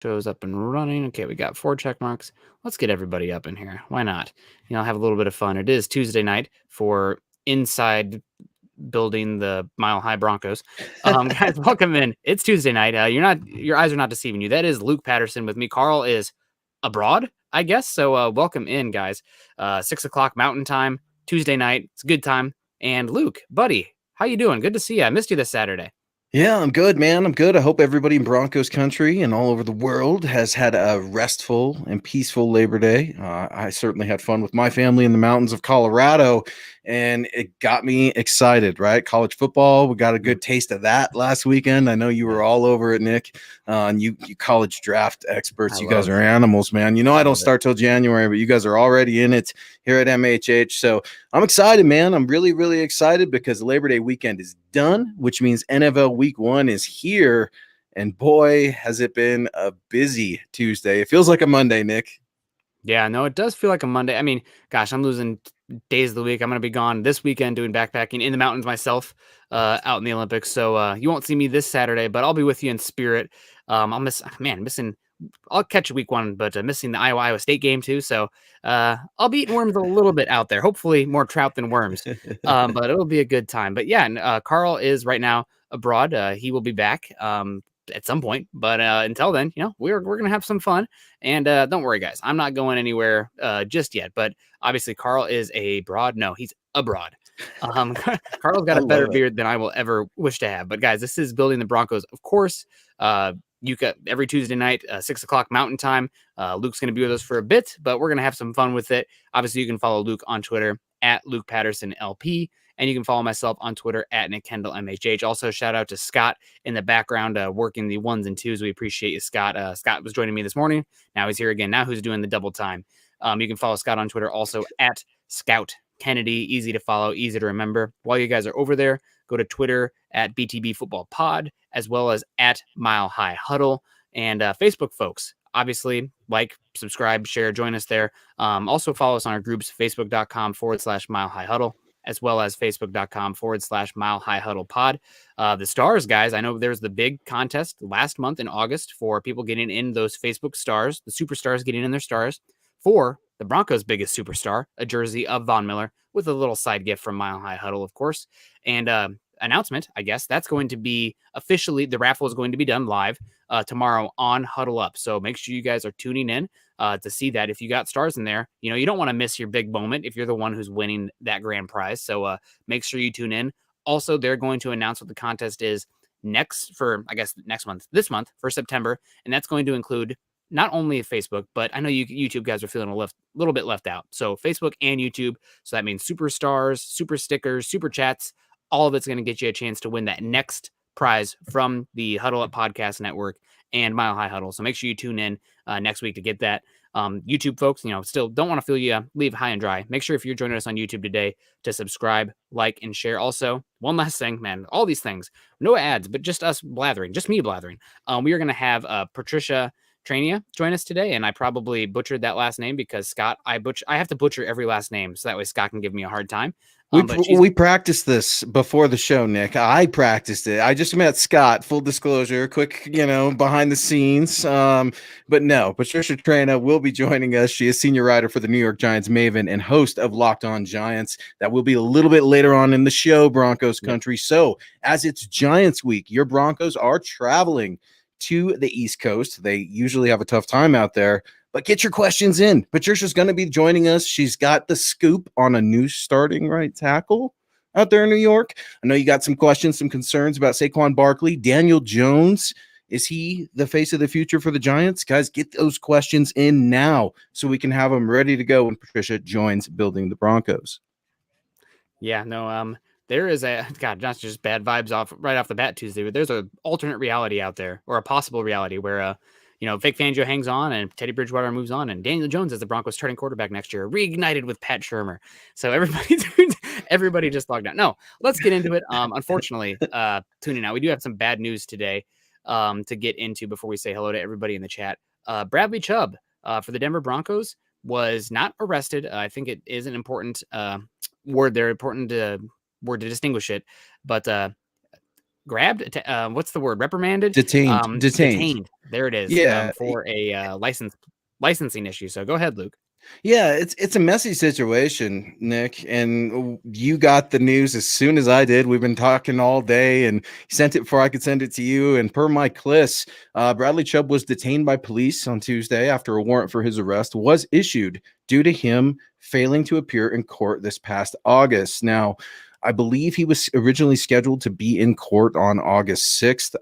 Show's up and running. Okay, we got 4 check marks. Let's get everybody up in here. Why not? Have a little bit of fun. It is Tuesday night for inside building the Mile High Broncos. Guys, welcome in. It's Tuesday night. Your eyes are not deceiving you. That is Luke Patterson with me. Carl is abroad, I guess. So welcome in, guys. 6:00 Mountain Time, Tuesday night. It's a good time. And Luke, buddy, how you doing? Good to see you. I missed you this Saturday. Yeah, I'm good, man. I'm good. I hope everybody in Broncos country and all over the world has had a restful and peaceful Labor Day. I certainly had fun with my family in the mountains of Colorado, and it got me excited, right? College football, we got a good taste of that last weekend. I know you were all over it, Nick. And you college draft experts, you guys are animals, man. I don't start till January, but you guys are already in it here at MHH. So I'm excited, man. I'm really, really excited because Labor Day weekend is done, which means NFL Week 1 is here. And boy, has it been a busy Tuesday. It feels like a Monday, Nick. Yeah, no, it does feel like a Monday. I mean, gosh, I'm losing days of the week. I'm going to be gone this weekend doing backpacking in the mountains myself out in the Olympics. So you won't see me this Saturday, but I'll be with you in spirit. Missing. I'll catch week 1, but missing the Iowa State game too. So I'll be eating worms a little bit out there. Hopefully more trout than worms, but it'll be a good time. But yeah, Carl is right now abroad. He will be back at some point, but until then, we're gonna have some fun. And don't worry, guys, I'm not going anywhere just yet. But obviously, Carl is he's abroad. Carl's got a better beard than I will ever wish to have. But guys, this is Building the Broncos, of course. You got every Tuesday night, 6:00 Mountain Time. Luke's going to be with us for a bit, but we're going to have some fun with it. Obviously, you can follow Luke on Twitter at Luke Patterson LP, and you can follow myself on Twitter at Nick Kendell MHH. Also, shout out to Scott in the background working the 1s and 2s. We appreciate you, Scott. Scott was joining me this morning. Now he's here again. Now who's doing the double time? You can follow Scott on Twitter also at Scout Kennedy. Easy to follow, easy to remember. While you guys are over there, go to Twitter at BTB Football Pod, as well as at Mile High Huddle. And Facebook, folks, obviously, like, subscribe, share, join us there. Also follow us on our groups, facebook.com/Mile High Huddle, as well as facebook.com/Mile High Huddle Pod. The stars, guys, I know there's the big contest last month in August for people getting in those Facebook stars, the superstars getting in their stars, for the Broncos' biggest superstar, a jersey of Von Miller with a little side gift from Mile High Huddle, of course. And announcement, I guess, that's going to be officially, the raffle is going to be done live tomorrow on Huddle Up. So make sure you guys are tuning in to see that. If you got stars in there, you don't want to miss your big moment if you're the one who's winning that grand prize. So make sure you tune in. Also, they're going to announce what the contest is this month for September. And that's going to include not only Facebook, but I know YouTube guys are feeling a little bit left out. So Facebook and YouTube. So that means superstars, super stickers, super chats. All of it's going to get you a chance to win that next prize from the Huddle Up Podcast Network and Mile High Huddle. So make sure you tune in next week to get that. YouTube folks, still don't want to feel you leave high and dry. Make sure if you're joining us on YouTube today to subscribe, like, and share. Also, one last thing, man, all these things, no ads, but just us blathering, just me blathering. We are going to have Patricia Trania join us today, and I probably butchered that last name because Scott, I have to butcher every last name so that way Scott can give me a hard time. We practiced this before the show, Nick. I practiced it. I just met Scott, full disclosure, quick, behind the scenes. But no, Patricia Trana will be joining us. She is senior writer for the New York Giants Maven and host of Locked On Giants. That will be a little bit later on in the show, Broncos country. So as it's Giants week, your Broncos are traveling to the East Coast. They usually have a tough time out there. But get your questions in. Patricia's going to be joining us. She's got the scoop on a new starting right tackle out there in New York. I know you got some questions, some concerns about Saquon Barkley. Daniel Jones, is he the face of the future for the Giants? Guys, get those questions in now so we can have them ready to go when Patricia joins Building the Broncos. Yeah, no, there is not just bad vibes right off the bat Tuesday, but there's an alternate reality out there, or a possible reality where Vic Fangio hangs on and Teddy Bridgewater moves on, and Daniel Jones is the Broncos starting quarterback next year, reignited with Pat Shurmur. So everybody just logged out. No, let's get into it. Unfortunately, tuning out, we do have some bad news today to get into before we say hello to everybody in the chat. Bradley Chubb for the Denver Broncos was not arrested. I think it is an important word there, important word to distinguish it, but what's the word? Reprimanded, Detained. detained. There it is, Yeah, for a licensing issue. So go ahead, Luke. yeah, it's a messy situation, Nick, and you got the news as soon as I did. We've been talking all day, and he sent it before I could send it to you. And per my cliss, Bradley Chubb was detained by police on Tuesday after a warrant for his arrest was issued due to him failing to appear in court this past August. Now, I believe he was originally scheduled to be in court on August 6th.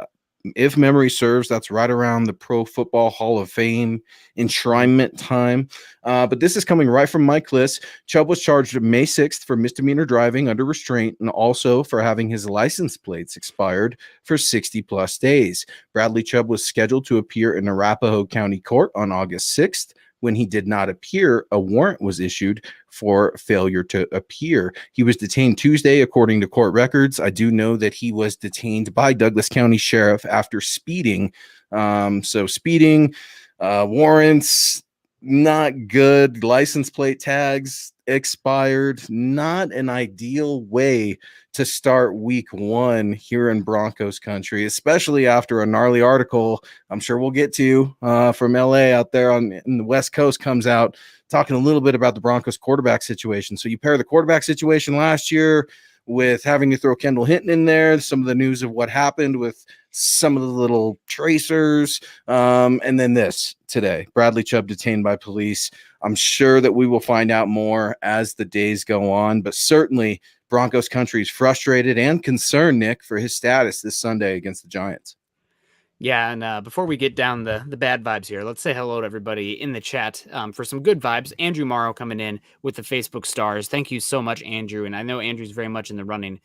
If memory serves, that's right around the Pro Football Hall of Fame enshrinement time. But this is coming right from Mike Kliss. Chubb was charged May 6th for misdemeanor driving under restraint and also for having his license plates expired for 60 plus days. Bradley Chubb was scheduled to appear in Arapahoe County Court on August 6th. When he did not appear, a warrant was issued for failure to appear. He was detained Tuesday, according to court records. I do know that he was detained by Douglas County Sheriff after speeding. So speeding, warrants, not good. License plate tags expired. Not an ideal way to start week one here in Broncos country, especially after a gnarly article I'm sure we'll get to from LA out there in the West Coast comes out talking a little bit about the Broncos quarterback situation. So you pair the quarterback situation last year with having to throw Kendall Hinton in there, some of the news of what happened with some of the little tracers, and then this today, Bradley Chubb detained by police. I'm sure that we will find out more as the days go on, but certainly Broncos country is frustrated and concerned, Nick, for his status this Sunday against the Giants. Yeah, and before we get down the bad vibes here, let's say hello to everybody in the chat for some good vibes. Andrew Morrow coming in with the Facebook stars. Thank you so much, Andrew. And I know Andrew's very much in the running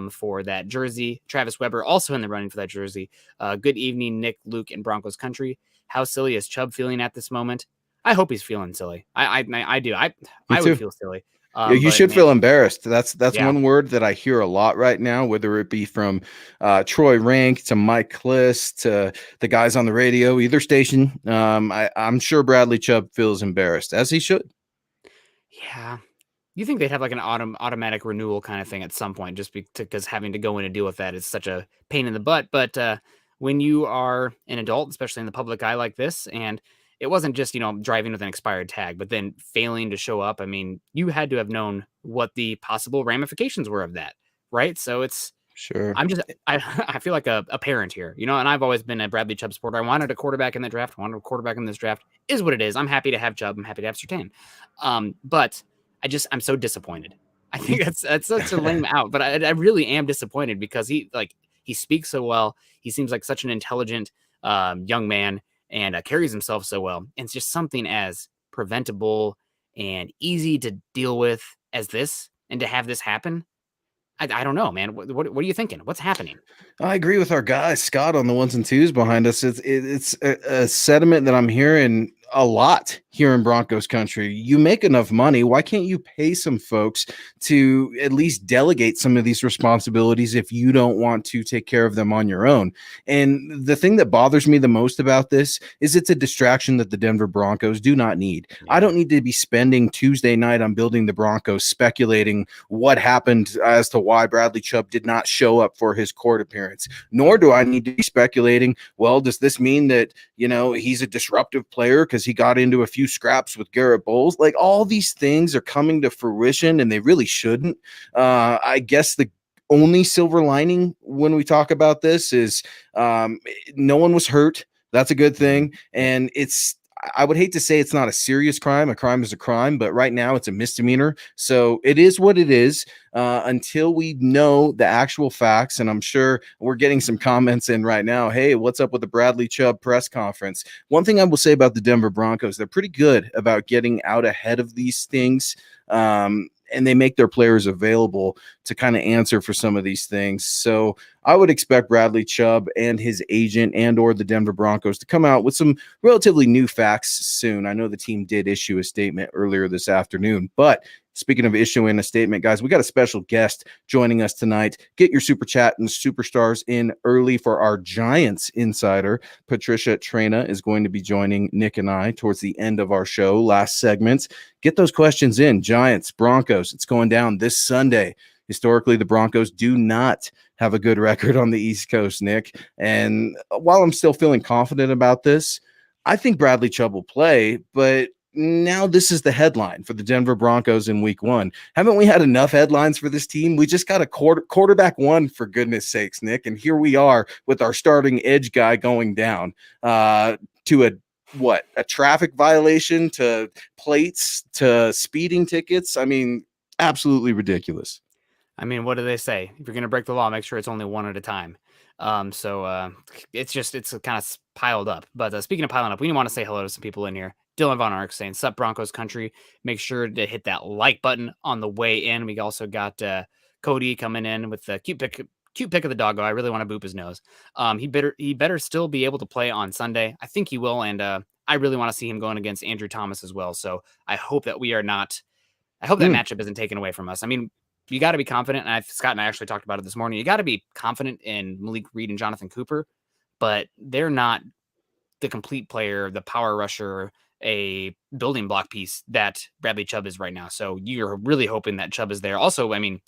for that jersey. Travis Weber also in the running for that jersey. Good evening, Nick, Luke, and Broncos country. How silly is Chubb feeling at this moment? I hope he's feeling silly. I do. I would feel silly. You should feel embarrassed. That's yeah. one word that I hear a lot right now, whether it be from Troy Rank to Mike Kliss to the guys on the radio, either station. I'm sure Bradley Chubb feels embarrassed, as he should. Yeah. You think they'd have like an automatic renewal kind of thing at some point, just because having to go in and deal with that is such a pain in the butt. But when you are an adult, especially in the public eye like this, and it wasn't just, driving with an expired tag, but then failing to show up. I mean, you had to have known what the possible ramifications were of that, right? So it's sure. I feel like a parent here, and I've always been a Bradley Chubb supporter. I wanted a quarterback in the draft. I wanted a quarterback in this draft. Is what it is. I'm happy to have Chubb. I'm happy to have Surtain. But I'm so disappointed. I think that's such a lame out, but I really am disappointed because he speaks so well. He seems like such an intelligent young man and carries himself so well. And it's just something as preventable and easy to deal with as this, and to have this happen. I don't know, man. What are you thinking? What's happening? I agree with our guy Scott on the ones and twos behind us. It's a sentiment that I'm hearing a lot here in Broncos country. You make enough money. Why can't you pay some folks to at least delegate some of these responsibilities if you don't want to take care of them on your own? And the thing that bothers me the most about this is it's a distraction that the Denver Broncos do not need. Yeah. I don't need to be spending Tuesday night on Building the Broncos speculating what happened as to why Bradley Chubb did not show up for his court appearance. Nor do I need to be speculating, well, does this mean that, he's a disruptive player because he got into a few scraps with Garrett Bowles? Like, all these things are coming to fruition and they really shouldn't. I guess the only silver lining when we talk about this is no one was hurt. That's a good thing. And I would hate to say it's not a serious crime. A crime is a crime, but right now it's a misdemeanor. So it is what it is until we know the actual facts. And I'm sure we're getting some comments in right now. Hey, what's up with the Bradley Chubb press conference? One thing I will say about the Denver Broncos, they're pretty good about getting out ahead of these things. And they make their players available to kind of answer for some of these things. So I would expect Bradley Chubb and his agent and or the Denver Broncos to come out with some relatively new facts soon. I know the team did issue a statement earlier this afternoon, but speaking of issuing a statement, guys, we got a special guest joining us tonight. Get your super chat and superstars in early for our Giants insider. Patricia Trena is going to be joining Nick and I towards the end of our show, last segments. Get those questions in. Giants, Broncos, it's going down this Sunday. Historically, the Broncos do not have a good record on the East Coast, Nick. And while I'm still feeling confident about this, I think Bradley Chubb will play, but now this is the headline for the Denver Broncos in week 1. Haven't we had enough headlines for this team? We just got a quarterback one, for goodness sakes, Nick. And here we are with our starting edge guy going down to a traffic violation, to plates, to speeding tickets. I mean, absolutely ridiculous. I mean, what do they say? If you're going to break the law, make sure it's only one at a time. It's kind of piled up. But speaking of piling up, we want to say hello to some people in here. Dylan Von Ark saying, "Sup Broncos country." Make sure to hit that like button on the way in. We also got Cody coming in with the cute pick of the doggo. I really want to boop his nose. He better still be able to play on Sunday. I think he will, and I really want to see him going against Andrew Thomas as well. So I hope that we are not. I hope that matchup isn't taken away from us. I mean, you got to be confident. And Scott and I actually talked about it this morning. You got to be confident in Malik Reed and Jonathan Cooper, but they're not the complete player, the power rusher, a building block piece that Bradley Chubb is right now. So you're really hoping that Chubb is there. Also, I mean,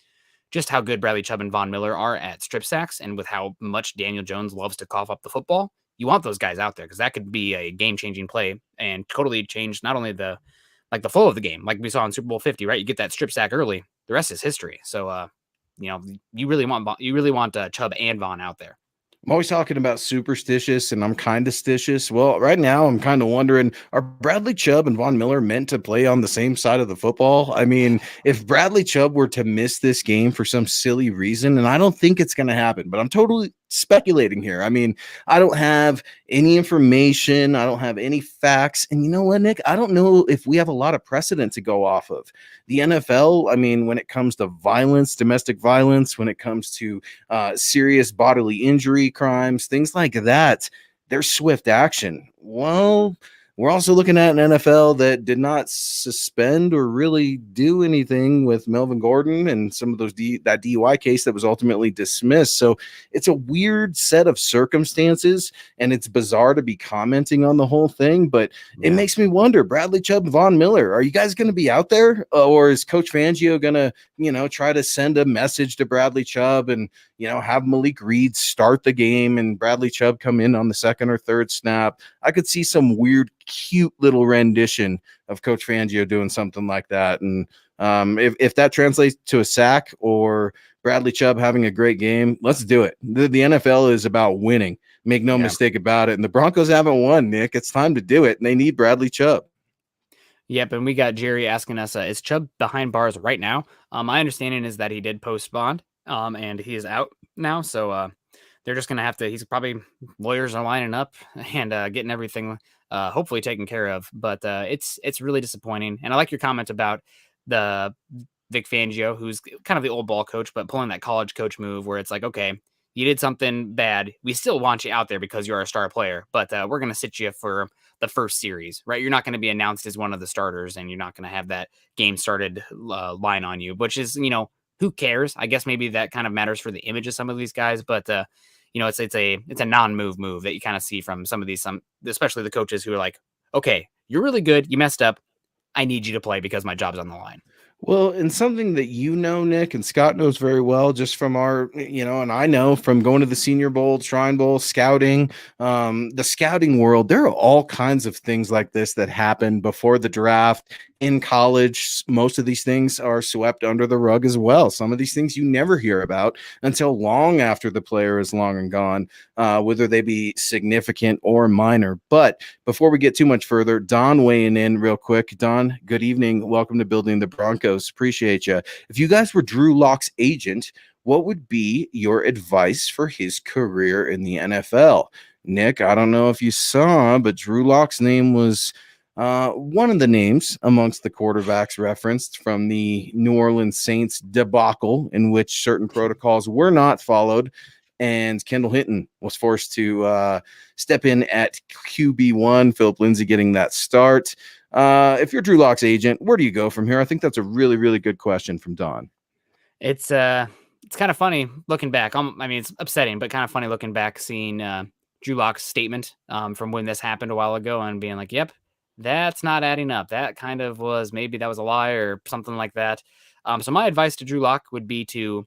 just how good Bradley Chubb and Von Miller are at strip sacks, and with how much Daniel Jones loves to cough up the football, you want those guys out there because that could be a game-changing play and totally change not only the flow of the game, like we saw in Super Bowl 50, right? You get that strip sack early, the rest is history. So, you really want Chubb and Vaughn out there. I'm always talking about superstitious, and I'm kind of stitious. Well, right now I'm kind of wondering, are Bradley Chubb and Von Miller meant to play on the same side of the football? I mean, if Bradley Chubb were to miss this game for some silly reason, and I don't think it's going to happen, but I'm totally speculating here. I mean, I don't have any information. I don't have any facts. And you know what, Nick? I don't know if we have a lot of precedent to go off of. The NFL, I mean, when it comes to violence, domestic violence, when it comes to serious bodily injury crimes, things like that, there's swift action. Well, we're also looking at an NFL that did not suspend or really do anything with Melvin Gordon and some of those that DUI case that was ultimately dismissed. So it's a weird set of circumstances, and it's bizarre to be commenting on the whole thing. But it makes me wonder, Bradley Chubb and Von Miller, are you guys going to be out there, or is Coach Fangio going to try to send a message to Bradley Chubb and have Malik Reed start the game and Bradley Chubb come in on the second or third snap? I could see some weird, cute little rendition of Coach Fangio doing something like that. And if that translates to a sack or Bradley Chubb having a great game, let's do it. The NFL is about winning. Make no mistake about it. And the Broncos haven't won, Nick. It's time to do it. And they need Bradley Chubb. Yep, and we got Jerry asking us, is Chubb behind bars right now? My understanding is that he did post bond, and he is out now. So they're just going to have to, he's probably, lawyers are lining up and getting everything hopefully taken care of. But it's really disappointing. And I like your comment about the Vic Fangio, who's kind of the old ball coach, but pulling that college coach move where it's like, okay, you did something bad. We still want you out there because you're a star player, but we're going to sit you for the first series, right? You're not going to be announced as one of the starters, and you're not going to have that game started line on you, which is, who cares? I guess maybe that kind of matters for the image of some of these guys, but it's a non-move that you kind of see from some of these, especially the coaches who are like, okay, you're really good. You messed up. I need you to play because my job's on the line. Well, and something that Nick, and Scott knows very well, just from our, and I know from going to the Senior Bowl, Shrine Bowl, scouting, the scouting world, there are all kinds of things like this that happen before the draft. In college, most of these things are swept under the rug as well. Some of these things you never hear about until long after the player is long and gone, whether they be significant or minor. But before we get too much further, Don weighing in real quick. Don, good evening. Welcome to Building the Broncos. Appreciate you. If you guys were Drew Lock's agent, what would be your advice for his career in the NFL? Nick, I don't know if you saw, but Drew Lock's name was one of the names amongst the quarterbacks referenced from the New Orleans Saints debacle, in which certain protocols were not followed, and Kendall Hinton was forced to step in at QB1, Philip Lindsay getting that start. If you're Drew Lock's agent, where do you go from here? I think that's a really, really good question from Don. It's kind of funny looking back. I mean, it's upsetting, but kind of funny looking back, seeing Drew Lock's statement from when this happened a while ago and being like, yep, that's not adding up. That kind of was, maybe that was a lie or something like that. So my advice to Drew Lock would be to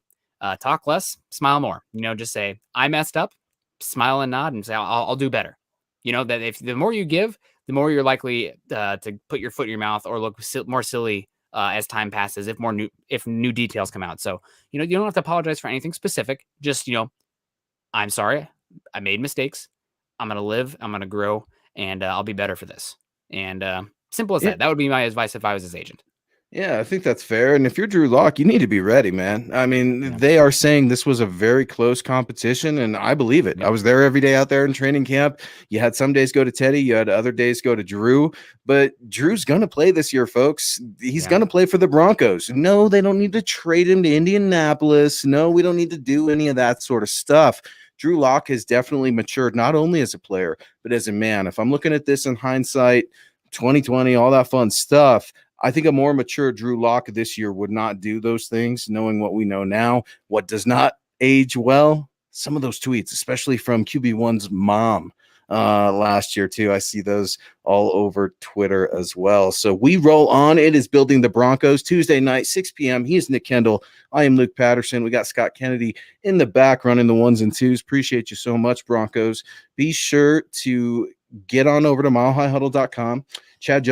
talk less, smile more. Just say, I messed up, smile and nod and say, I'll do better. That if the more you give, the more you're likely to put your foot in your mouth or look more silly as time passes if new details come out. So, you don't have to apologize for anything specific. Just, I'm sorry. I made mistakes. I'm going to live. I'm going to grow, and I'll be better for this. And simple as Yeah. that. That would be my advice if I was his agent. Yeah, I think that's fair. And if you're Drew Lock, you need to be ready, man. I mean, Yeah. they are saying this was a very close competition, and I believe it. Yep. I was there every day out there in training camp. You had some days go to Teddy, you had other days go to Drew, but Drew's going to play this year, folks. He's going to play for the Broncos. No, they don't need to trade him to Indianapolis. No, we don't need to do any of that sort of stuff. Drew Lock has definitely matured, not only as a player, but as a man. If I'm looking at this in hindsight, 2020, all that fun stuff, I think a more mature Drew Lock this year would not do those things, knowing what we know now. What does not age well? Some of those tweets, especially from QB1's mom last year, too. I see those all over Twitter as well. So we roll on. It is Building the Broncos, Tuesday night, 6 p.m. He is Nick Kendell. I am Luke Patterson. We got Scott Kennedy in the back running the ones and twos. Appreciate you so much, Broncos. Be sure to get on over to milehighhuddle.com. Chad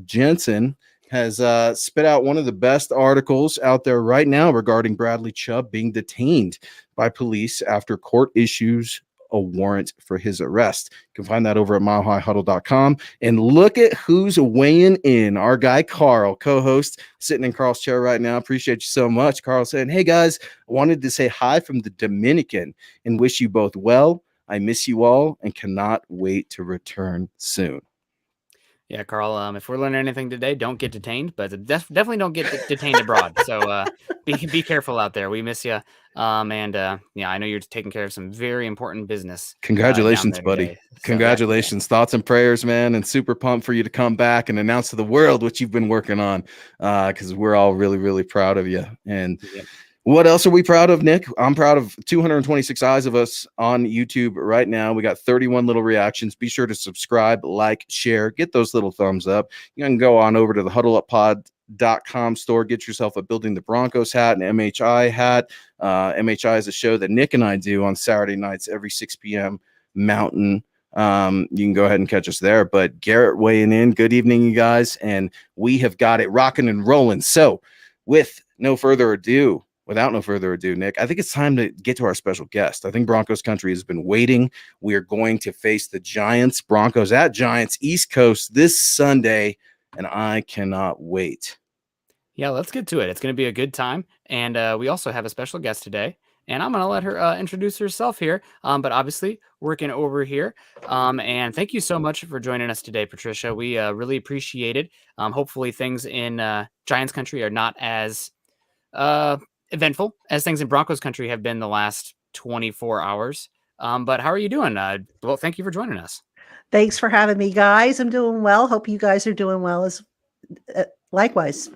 Jensen has spit out one of the best articles out there right now regarding Bradley Chubb being detained by police after court issues a warrant for his arrest. You can find that over at milehighhuddle.com. And look at who's weighing in. Our guy, Carl, co-host, sitting in Carl's chair right now. Appreciate you so much. Carl saying, hey, guys, I wanted to say hi from the Dominican and wish you both well. I miss you all and cannot wait to return soon. Yeah, Carl, if we're learning anything today, don't get detained, but definitely don't get detained abroad. So be careful out there. We miss you. And I know you're taking care of some very important business. Congratulations, buddy. So congratulations. Thoughts and prayers, man. And super pumped for you to come back and announce to the world what you've been working on, because we're all really, really proud of you. And what else are we proud of, Nick? I'm proud of 226 eyes of us on YouTube right now. We got 31 little reactions. Be sure to subscribe, like, share, get those little thumbs up. You can go on over to the huddleuppod.com store, get yourself a Building the Broncos hat, an MHI hat. MHI is a show that Nick and I do on Saturday nights every 6 p.m. Mountain. You can go ahead and catch us there. But Garrett weighing in. Good evening, you guys. And we have got it rocking and rolling. So without no further ado, Nick, I think it's time to get to our special guest. I think Broncos country has been waiting. We are going to face the Giants, Broncos at Giants, East Coast this Sunday, and I cannot wait. Yeah, let's get to it. It's going to be a good time. And we also have a special guest today, and I'm going to let her introduce herself here. But obviously, working over here. And thank you so much for joining us today, Patricia. We really appreciate it. Hopefully, things in Giants country are not as eventful as things in Broncos country have been the last 24 hours. But how are you doing? Well, thank you for joining us. Thanks for having me, guys. I'm doing well. Hope you guys are doing well as likewise.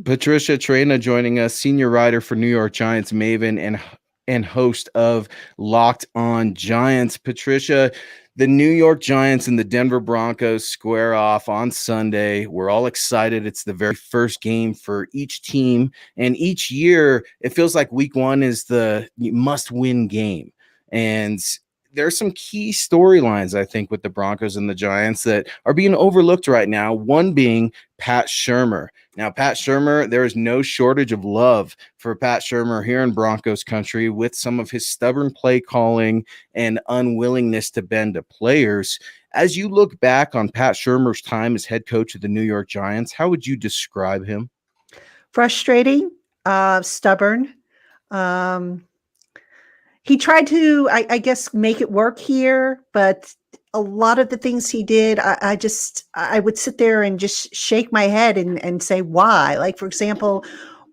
Patricia Traina joining us, senior writer for New York Giants Maven and host of Locked On Giants. Patricia, the New York Giants and the Denver Broncos square off on Sunday. We're all excited. It's the very first game for each team. And each year, it feels like week one is the must-win game. And there's some key storylines, I think, with the Broncos and the Giants that are being overlooked right now, one being Pat Shurmur. Now, Pat Shurmur, there is no shortage of love for Pat Shurmur here in Broncos country with some of his stubborn play calling and unwillingness to bend to players. As you look back on Pat Shurmur's time as head coach of the New York Giants, how would you describe him? Frustrating, stubborn. He tried to, I guess, make it work here, but a lot of the things he did, I would sit there and just shake my head and say, why? Like, for example,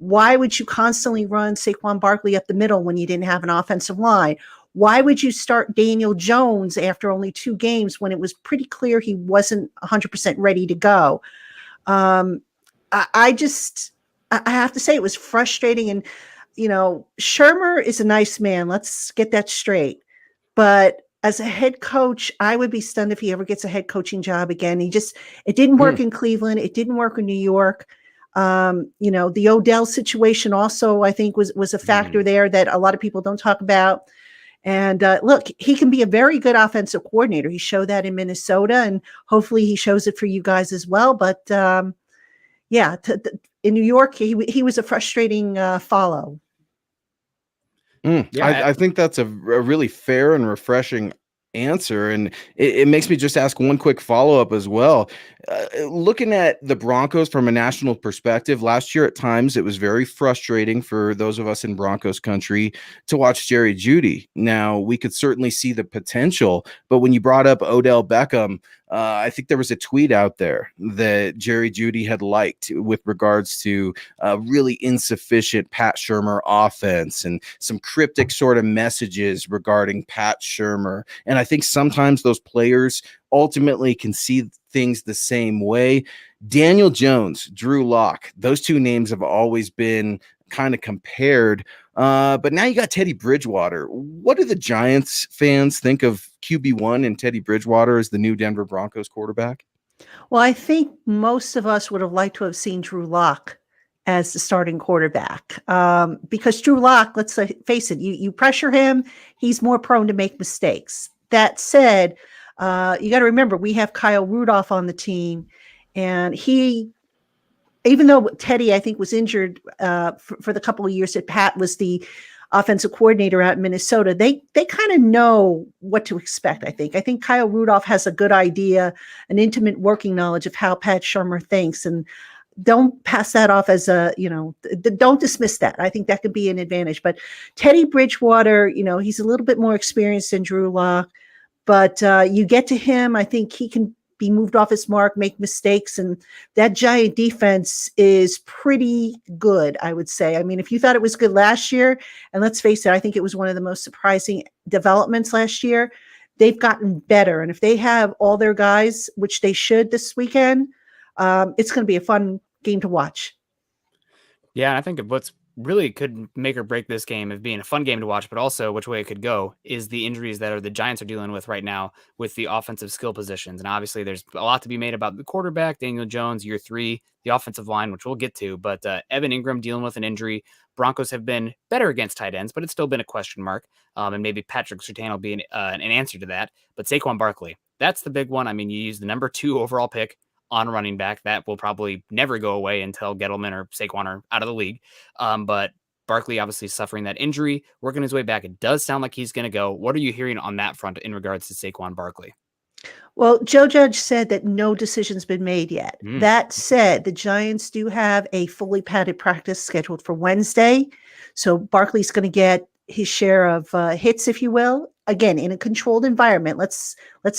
why would you constantly run Saquon Barkley up the middle when you didn't have an offensive line? Why would you start Daniel Jones after only 2 games when it was pretty clear he wasn't 100% ready to go? I have to say it was frustrating. And Shurmur is a nice man. Let's get that straight. But as a head coach, I would be stunned if he ever gets a head coaching job again. It didn't work in Cleveland. It didn't work in New York. The Odell situation also, I think, was a factor there that a lot of people don't talk about. And look, he can be a very good offensive coordinator. He showed that in Minnesota, and hopefully he shows it for you guys as well. But yeah, in New York, he was a frustrating follow. I think that's a really fair and refreshing answer, and it makes me just ask one quick follow-up as well. Looking at the Broncos from a national perspective, last year at times it was very frustrating for those of us in Broncos country to watch Jerry Jeudy. Now, we could certainly see the potential, but when you brought up Odell Beckham, I think there was a tweet out there that Jerry Jeudy had liked with regards to really insufficient Pat Shurmur offense and some cryptic sort of messages regarding Pat Shurmur. And I think sometimes those players ultimately can see things the same way. Daniel Jones, Drew Lock, those two names have always been kind of compared. But now you got Teddy Bridgewater. What do the Giants fans think of QB1 and Teddy Bridgewater as the new Denver Broncos quarterback? Well, I think most of us would have liked to have seen Drew Lock as the starting quarterback, because Drew Lock, let's face it, you pressure him, he's more prone to make mistakes. That said, you got to remember, we have Kyle Rudolph on the team, and even though Teddy, I think, was injured for the couple of years that Pat was the offensive coordinator out in Minnesota, they kind of know what to expect, I think. I think Kyle Rudolph has a good idea, an intimate working knowledge of how Pat Shurmur thinks, and don't pass that off as don't dismiss that. I think that could be an advantage. But Teddy Bridgewater, he's a little bit more experienced than Drew Lock, but you get to him, I think he can be moved off his mark, make mistakes, and that Giant defense is pretty good, I would say. I mean, if you thought it was good last year, and let's face it, I think it was one of the most surprising developments last year, they've gotten better. And if they have all their guys, which they should this weekend, it's going to be a fun game to watch. Yeah, I think what's really could make or break this game of being a fun game to watch, but also which way it could go is the injuries that the Giants are dealing with right now with the offensive skill positions. And obviously there's a lot to be made about the quarterback, Daniel Jones, year 3, the offensive line, which we'll get to, but Evan Ingram dealing with an injury. Broncos have been better against tight ends, but it's still been a question mark. And maybe Patrick Surtain will be an answer to that. But Saquon Barkley, that's the big one. I mean, you use the number 2 overall pick on running back. That will probably never go away until Gettleman or Saquon are out of the league. But Barkley obviously suffering that injury, working his way back. It does sound like he's going to go. What are you hearing on that front in regards to Saquon Barkley? Well, Joe Judge said that no decision's been made yet. That said, the Giants do have a fully padded practice scheduled for Wednesday. So Barkley's going to get his share of hits, if you will. Again, in a controlled environment. Let's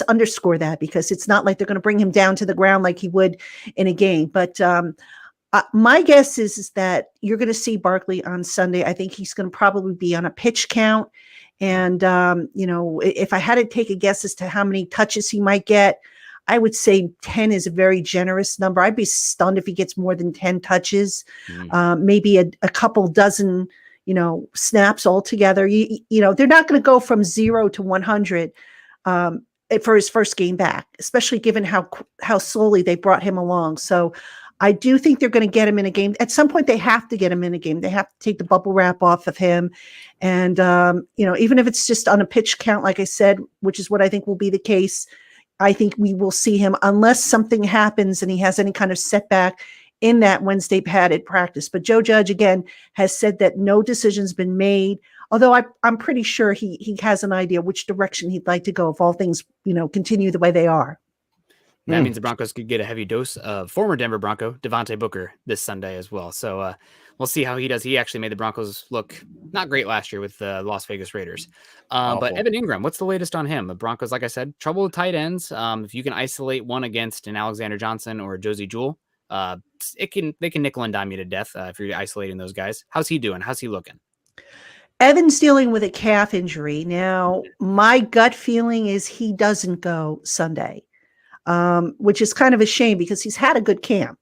underscore that, because it's not like they're going to bring him down to the ground like he would in a game. But my guess is that you're going to see Barkley on Sunday. I think he's going to probably be on a pitch count. And, if I had to take a guess as to how many touches he might get, I would say 10 is a very generous number. I'd be stunned if he gets more than 10 touches, maybe a couple dozen snaps altogether. They're not going to go from 0 to 100 for his first game back, especially given how slowly they brought him along. So I do think they're going to get him in a game. At some point, they have to get him in a game. They have to take the bubble wrap off of him. And, even if it's just on a pitch count, like I said, which is what I think will be the case, I think we will see him unless something happens and he has any kind of setback in that Wednesday padded practice. But Joe Judge, again, has said that no decision's been made, although I'm pretty sure he has an idea which direction he'd like to go if all things, continue the way they are. That means the Broncos could get a heavy dose of former Denver Bronco, Devontae Booker, this Sunday as well. So we'll see how he does. He actually made the Broncos look not great last year with the Las Vegas Raiders. But Evan Ingram, what's the latest on him? The Broncos, like I said, trouble with tight ends. If you can isolate one against an Alexander Johnson or a Josie Jewell, they can nickel and dime you to death if you're isolating those guys. How's he doing? How's he looking? Evan's dealing with a calf injury. Now, my gut feeling is he doesn't go Sunday. Which is kind of a shame because he's had a good camp.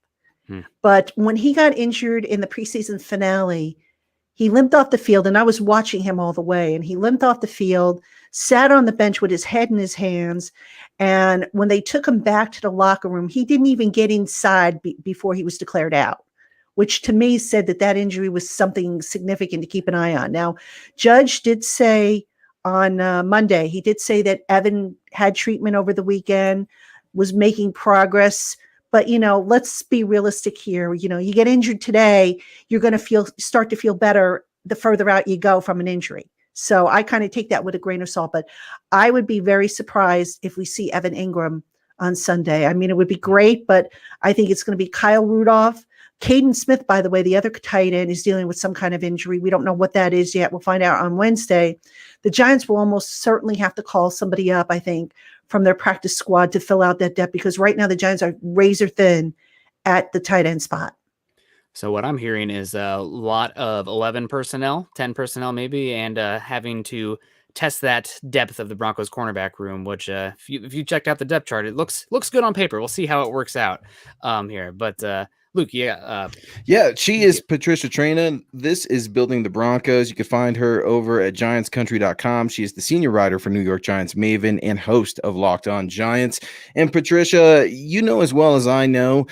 But when he got injured in the preseason finale, he limped off the field, and I was watching him all the way, and he limped off the field, sat on the bench with his head in his hands. And when they took him back to the locker room, he didn't even get inside before he was declared out, which to me said that injury was something significant to keep an eye on. Now, Judge did say on Monday, he did say that Evan had treatment over the weekend, was making progress. But, let's be realistic here. You get injured today, you're going to start to feel better the further out you go from an injury. So I kind of take that with a grain of salt. But I would be very surprised if we see Evan Ingram on Sunday. I mean, it would be great, but I think it's going to be Kyle Rudolph. Caden Smith, by the way, the other tight end, is dealing with some kind of injury. We don't know what that is yet. We'll find out on Wednesday. The Giants will almost certainly have to call somebody up, I think, from their practice squad to fill out that depth, because right now the Giants are razor thin at the tight end spot. So what I'm hearing is a lot of 11 personnel, 10 personnel maybe, and having to test that depth of the Broncos cornerback room, which if you checked out the depth chart, it looks good on paper. We'll see how it works out here. But Luke, she is Patricia Traina. This is Building the Broncos. You can find her over at giantscountry.com. She is the senior writer for New York Giants Maven and host of Locked On Giants. And Patricia, you know as well as I know,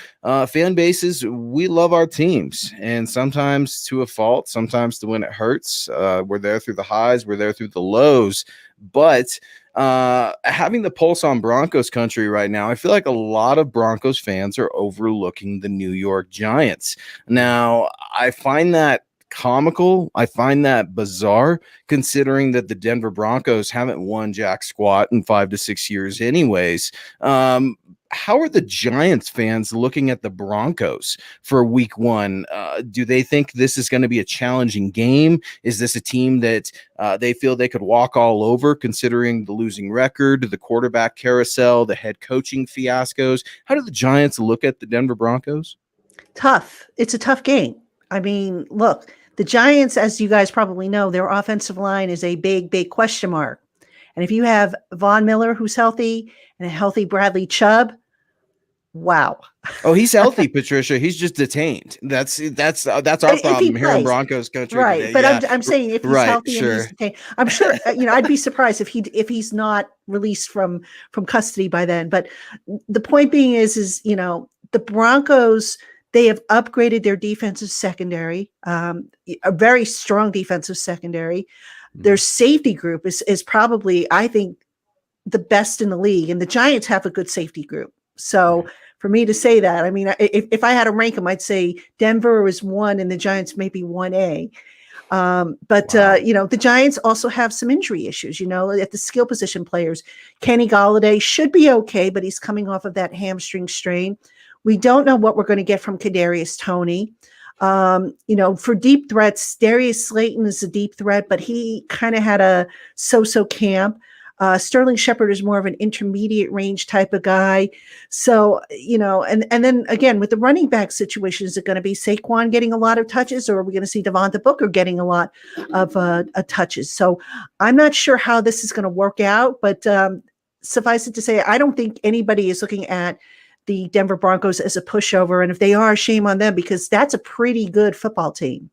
fan bases, we love our teams, and sometimes to a fault, sometimes to when it hurts. We're there through the highs, we're there through the lows, but having the pulse on Broncos country right now, I feel like a lot of Broncos fans are overlooking the New York Giants. Now, I find that comical. I find that bizarre, considering that the Denver Broncos haven't won jack squat in 5 to 6 years anyways. How are the Giants fans looking at the Broncos for week one? Do they think this is going to be a challenging game? Is this a team that they feel they could walk all over, considering the losing record, the quarterback carousel, the head coaching fiascos? How do the Giants look at the Denver Broncos? Tough. It's a tough game. I mean, look, the Giants, as you guys probably know, their offensive line is a big, big question mark. And if you have Von Miller, who's healthy, and a healthy Bradley Chubb, wow. Oh, he's healthy, Patricia. He's just detained. That's our problem here in Broncos country, right? Today. But yeah. I'm saying if he's healthy and he's detained, I'm sure. I'd be surprised if he's not released from custody by then. But the point being is the Broncos, they have upgraded their defensive secondary, a very strong defensive secondary. Their safety group is probably, I think, the best in the league, and the Giants have a good safety group. So for me to say that, I mean, if I had to rank them, I'd say Denver is 1 and the Giants maybe 1A. But the Giants also have some injury issues, at the skill position players. Kenny Golladay should be okay, but he's coming off of that hamstring strain. We don't know what we're going to get from Kadarius Toney. For deep threats, Darius Slayton is a deep threat, but he kind of had a so-so camp. Sterling Shepard is more of an intermediate range type of guy. So, and then again, with the running back situation, is it going to be Saquon getting a lot of touches, or are we going to see Devonta Booker getting a lot of touches? So I'm not sure how this is going to work out, but suffice it to say, I don't think anybody is looking at the Denver Broncos as a pushover. And if they are, shame on them, because that's a pretty good football team.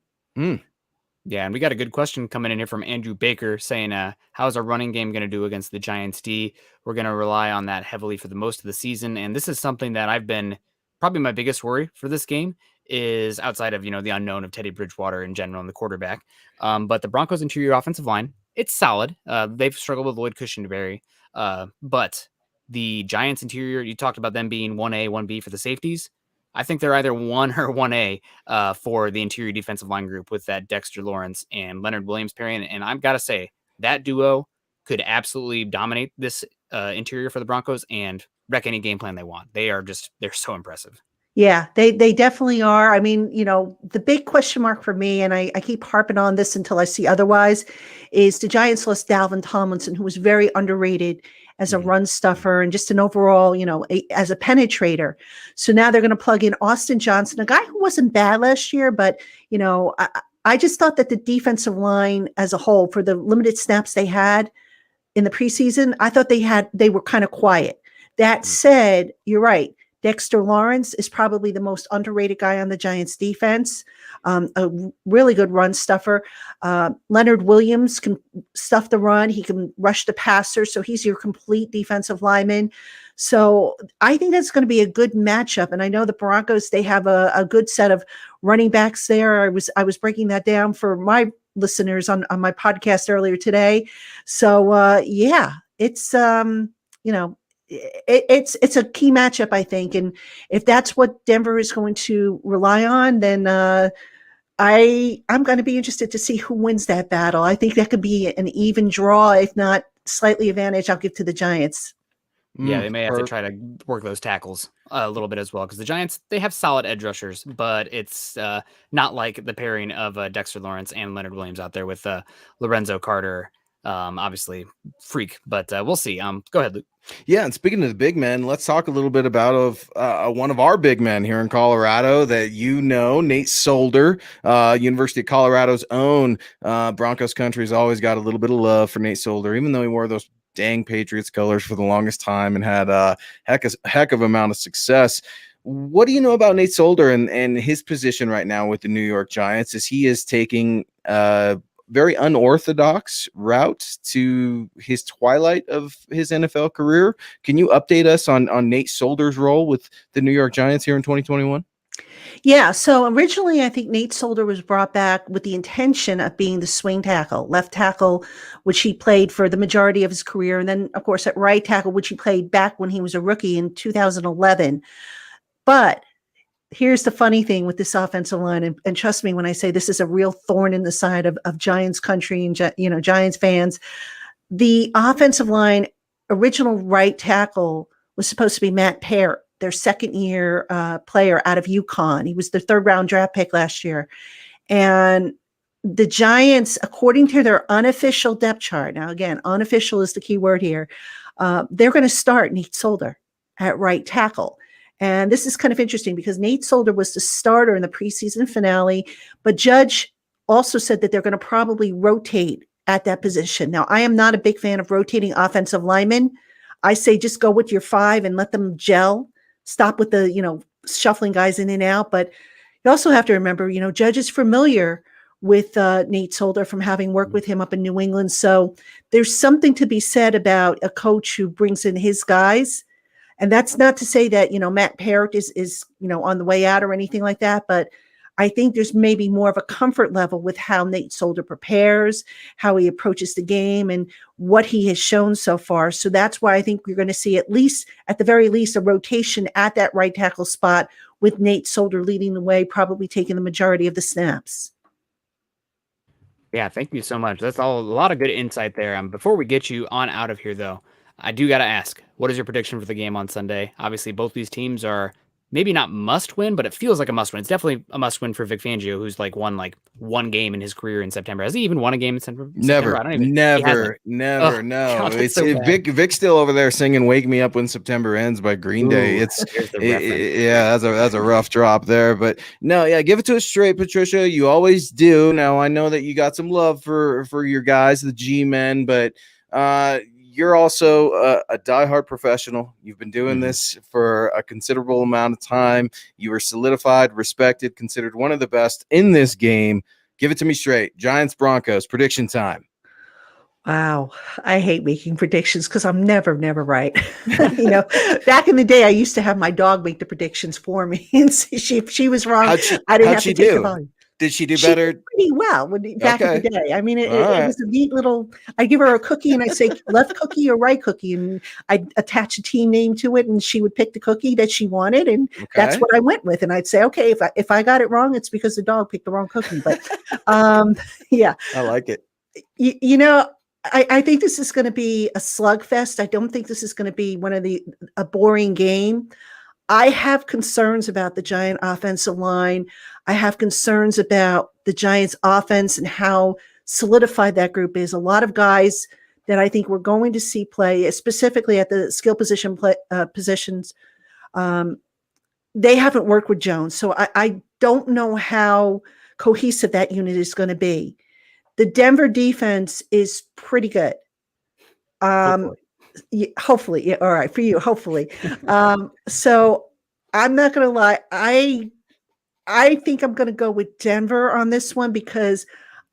Yeah, and we got a good question coming in here from Andrew Baker saying, how's our running game going to do against the Giants D? We're going to rely on that heavily for the most of the season. And this is something that I've been probably my biggest worry for this game, is outside of, the unknown of Teddy Bridgewater in general and the quarterback. But the Broncos interior offensive line, it's solid. They've struggled with Lloyd Cushenberry. But the Giants interior, you talked about them being 1A, 1B for the safeties. I think they're either 1 or 1A for the interior defensive line group with that Dexter Lawrence and Leonard Williams pairing. And I've got to say, that duo could absolutely dominate this interior for the Broncos and wreck any game plan they want. They're so impressive. Yeah, they definitely are. I mean, the big question mark for me, and I keep harping on this until I see otherwise, is the Giants lost Dalvin Tomlinson, who was very underrated as a run stuffer and just an overall, as a penetrator. So now they're going to plug in Austin Johnson, a guy who wasn't bad last year, but, I just thought that the defensive line as a whole, for the limited snaps they had in the preseason, I thought they were kind of quiet. That said, you're right. Dexter Lawrence is probably the most underrated guy on the Giants defense, a really good run stuffer. Leonard Williams can stuff the run. He can rush the passer. So he's your complete defensive lineman. So I think that's going to be a good matchup. And I know the Broncos, they have a good set of running backs there. I was breaking that down for my listeners on my podcast earlier today. So yeah, it's it's a key matchup, I think. And if that's what Denver is going to rely on, then I'm going to be interested to see who wins that battle. I think that could be an even draw, if not slightly advantage. I'll give to the Giants. Yeah, they may have to try to work those tackles a little bit as well, because the Giants, they have solid edge rushers, but it's not like the pairing of Dexter Lawrence and Leonard Williams out there with Lorenzo Carter. Obviously, freak, but we'll see. Go ahead, Luke. Yeah, and speaking of the big men, let's talk a little bit about one of our big men here in Colorado that Nate Solder, University of Colorado's own. Broncos country's always got a little bit of love for Nate Solder, even though he wore those dang Patriots colors for the longest time and had a heck of amount of success. What do you know about Nate Solder and his position right now with the New York Giants, as he is taking very unorthodox route to his twilight of his NFL career? Can you update us on Nate Solder's role with the New York Giants here in 2021? Yeah, so originally I think Nate Solder was brought back with the intention of being the swing tackle, left tackle, which he played for the majority of his career. And then, of course, at right tackle, which he played back when he was a rookie in 2011. But here's the funny thing with this offensive line, and trust me when I say this is a real thorn in the side of Giants country and Giants fans. The offensive line original right tackle was supposed to be Matt Parrott, their second-year player out of UConn. He was the third-round draft pick last year. And the Giants, according to their unofficial depth chart, now again, unofficial is the key word here, they're going to start Nate Solder at right tackle. And this is kind of interesting because Nate Solder was the starter in the preseason finale, but Judge also said that they're going to probably rotate at that position. Now, I am not a big fan of rotating offensive linemen. I say just go with your five and let them gel. Stop with the, shuffling guys in and out. But you also have to remember, Judge is familiar with Nate Solder from having worked with him up in New England. So there's something to be said about a coach who brings in his guys. And that's not to say that, Matt Parrott is on the way out or anything like that. But I think there's maybe more of a comfort level with how Nate Solder prepares, how he approaches the game, and what he has shown so far. So that's why I think we're going to see at the very least, a rotation at that right tackle spot with Nate Solder leading the way, probably taking the majority of the snaps. Yeah, thank you so much. That's a lot of good insight there. Before we get you on out of here, though, I do got to ask, what is your prediction for the game on Sunday? Obviously, both these teams are maybe not must win, but it feels like a must win. It's definitely a must win for Vic Fangio, who's won one game in his career in September. Has he even won a game in September? Never. No. God, it's so Vic's still over there singing "Wake Me Up When September Ends" by Green Day. That's a rough drop there, but no, yeah, give it to us straight, Patricia. You always do. Now I know that you got some love for your guys, the G-men, but you're also a diehard professional. You've been doing this for a considerable amount of time. You were solidified, respected, considered one of the best in this game. Give it to me straight. Giants, Broncos, prediction time. Wow. I hate making predictions because I'm never right. Back in the day, I used to have my dog make the predictions for me. And if she was wrong, I didn't have to take the volume. Did she do better? Pretty well back in the day. I mean, it was a neat little. I give her a cookie and I say left cookie or right cookie, and I attach a team name to it, and she would pick the cookie that she wanted, and that's what I went with. And I'd say, okay, if I got it wrong, it's because the dog picked the wrong cookie. But yeah, I like it. I think this is going to be a slugfest. I don't think this is going to be a boring game. I have concerns about the Giant offensive line. I have concerns about the Giants offense and how solidified that group is. A lot of guys that I think we're going to see play, specifically at the skill positions, they haven't worked with Jones. So I don't know how cohesive that unit is going to be. The Denver defense is pretty good. Hopefully. Yeah, all right, for you, hopefully. So I'm not going to lie. I think I'm going to go with Denver on this one because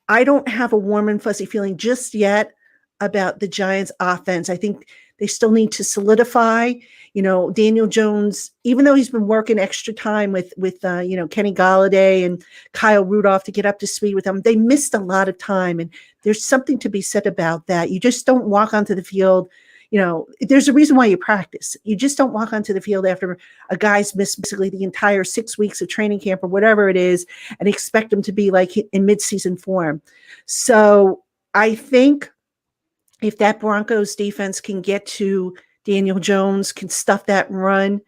I don't have a warm and fuzzy feeling just yet about the Giants offense. I think They still need to solidify. Daniel Jones, even though he's been working extra time with Kenny Golladay and Kyle Rudolph to get up to speed with them, they missed a lot of time. And there's something to be said about that. You just don't walk onto the field. There's a reason why you practice. You just don't walk onto the field after a guy's missed basically the entire 6 weeks of training camp or whatever it is and expect him to be like in midseason form. So I think if that Broncos defense can get to Daniel Jones, can stuff that run,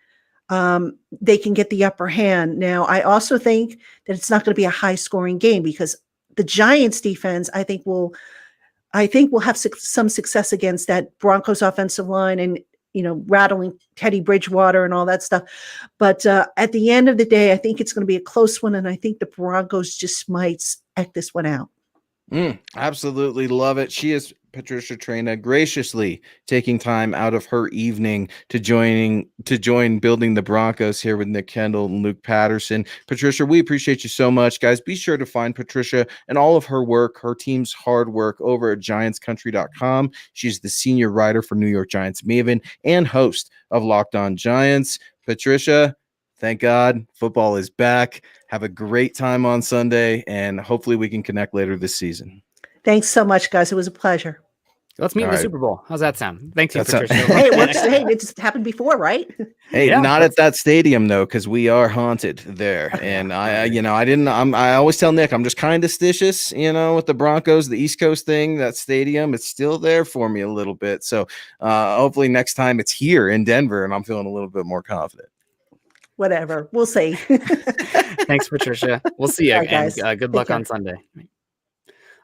they can get the upper hand. Now, I also think that it's not going to be a high-scoring game because the Giants defense, I think will have some success against that Broncos offensive line and, rattling Teddy Bridgewater and all that stuff. But at the end of the day, I think it's going to be a close one, and I think the Broncos just might act this one out. Absolutely love it. She is Patricia Traina, graciously taking time out of her evening to join Building the Broncos here with Nick Kendell and Luke Patterson. Patricia, we appreciate you so much, guys. Be sure to find Patricia and all of her work, her team's hard work over at giantscountry.com. She's the senior writer for New York Giants Maven and host of Locked On Giants. Patricia, thank God football is back. Have a great time on Sunday, and hopefully we can connect later this season. Thanks so much, guys. It was a pleasure. Let's meet in the Super Bowl. How's that sound? Thank you, Patricia. Hey, it's happened before, right? Hey, not at that stadium though, because we are haunted there. And I always tell Nick, I'm just kind of stitious, with the Broncos, the East Coast thing, that stadium, it's still there for me a little bit. So hopefully next time it's here in Denver and I'm feeling a little bit more confident. Whatever. We'll see. Thanks, Patricia. We'll see you. Right, and good luck on Sunday.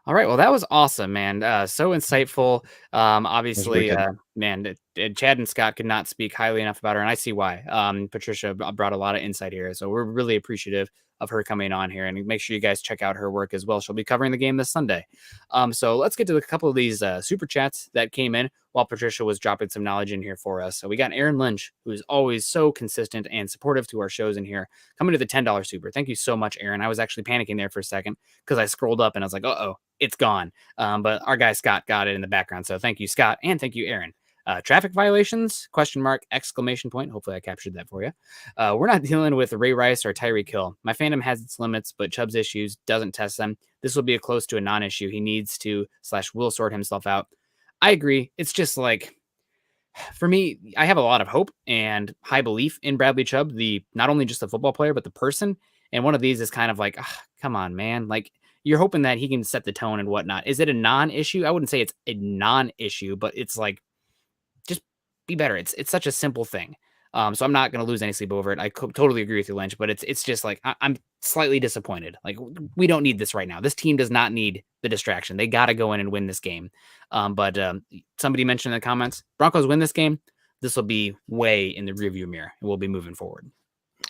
All right. Well, that was awesome, man. So insightful. Obviously, Chad and Scott could not speak highly enough about her, and I see why. Patricia brought a lot of insight here, so we're really appreciative of her coming on here, and make sure you guys check out her work as well. She'll be covering the game this Sunday. So let's get to a couple of these super chats that came in while Patricia was dropping some knowledge in here for us. So we got Aaron Lynch, who is always so consistent and supportive to our shows in here, coming to the $10 super. Thank you so much, Aaron. I was actually panicking there for a second because I scrolled up and I was like, it's gone. But our guy Scott got it in the background. So thank you, Scott. And thank you, Aaron. Traffic violations, ? Exclamation point. Hopefully I captured that for you. We're not dealing with Ray Rice or Tyreek Hill. My fandom has its limits, but Chubb's issues doesn't test them. This will be a close to a non-issue. He needs to / will sort himself out. I agree. It's just like, for me, I have a lot of hope and high belief in Bradley Chubb, not only just the football player, but the person. And one of these is kind of like, come on, man. Like, you're hoping that he can set the tone and whatnot. Is it a non-issue? I wouldn't say it's a non-issue, but it's like, just be better. It's such a simple thing. So I'm not going to lose any sleep over it. I totally agree with you, Lynch, but it's just like, I'm slightly disappointed. Like, we don't need this right now. This team does not need the distraction. They got to go in and win this game. But somebody mentioned in the comments, Broncos win this game, this will be way in the rearview mirror, and we'll be moving forward.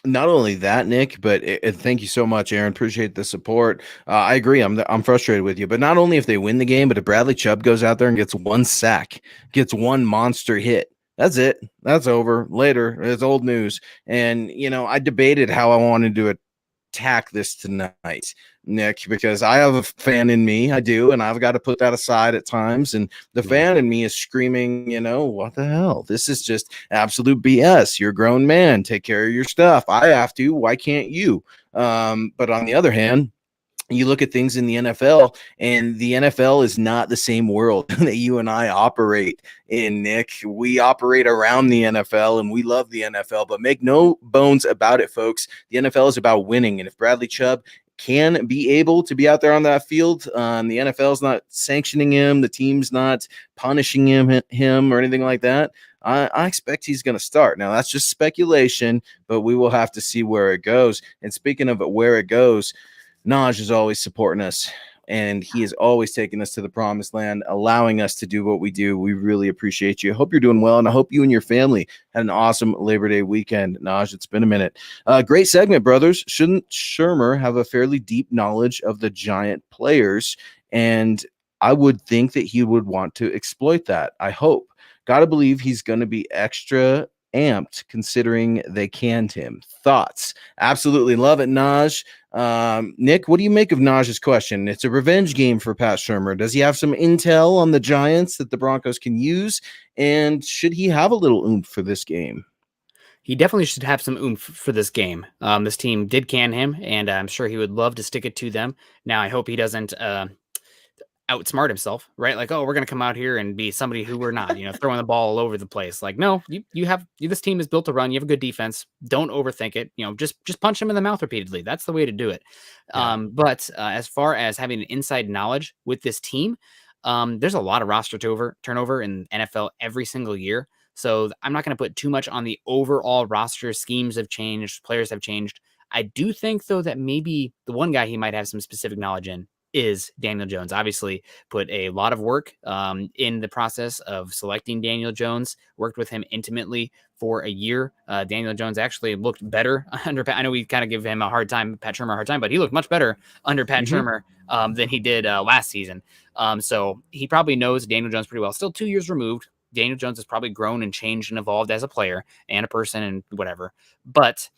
Not only that, Nick, but thank you so much, Aaron. Appreciate the support. I agree. I'm frustrated with you, but not only if they win the game, but if Bradley Chubb goes out there and gets one sack, gets one monster hit, that's it. That's over. Later, it's old news. And I debated how I wanted to attack this tonight, Nick, because I have a fan in me. I do, and I've got to put that aside at times. And the fan in me is screaming, what the hell? This is just absolute BS. You're a grown man. Take care of your stuff. I have to. Why can't you? But on the other hand, you look at things in the NFL, and the NFL is not the same world that you and I operate in, Nick. We operate around the NFL, and we love the NFL, but make no bones about it, folks. The NFL is about winning, and if Bradley Chubb can be able to be out there on that field, the NFL is not sanctioning him, the team's not punishing him or anything like that, I expect he's going to start. Now, that's just speculation, but we will have to see where it goes. And speaking of where it goes, Naj is always supporting us, and he is always taking us to the promised land, allowing us to do what we do. We really appreciate you. I hope you're doing well, and I hope you and your family had an awesome Labor Day weekend. Naj, it's been a minute. Great segment, brothers. Shouldn't Shermer have a fairly deep knowledge of the Giant players? And I would think that he would want to exploit that. I hope. Got to believe he's going to be extra amped considering they canned him. Thoughts? Absolutely love it, Naj. Nick, what do you make of Naj's question? It's a revenge game for Pat Shurmur. Does he have some intel on the Giants that the Broncos can use? And should he have a little oomph for this game? He definitely should have some oomph for this game. This team did can him, and I'm sure he would love to stick it to them. Now, I hope he doesn't outsmart himself, right? Like, oh, we're going to come out here and be somebody who we're not, throwing the ball all over the place. Like, no, this team is built to run. You have a good defense. Don't overthink it. Just punch him in the mouth repeatedly. That's the way to do it. Yeah. But as far as having an inside knowledge with this team, there's a lot of roster turnover in NFL every single year. So I'm not going to put too much on the overall roster. Schemes have changed. Players have changed. I do think, though, that maybe the one guy he might have some specific knowledge in is Daniel Jones. Obviously put a lot of work in the process of selecting Daniel Jones, worked with him intimately for a year. Daniel Jones actually looked better under Pat. I know we kind of give him a hard time, Pat Shurmur a hard time, but he looked much better under Pat Shurmur than he did last season. So he probably knows Daniel Jones pretty well. Still 2 years removed. Daniel Jones has probably grown and changed and evolved as a player and a person and whatever. But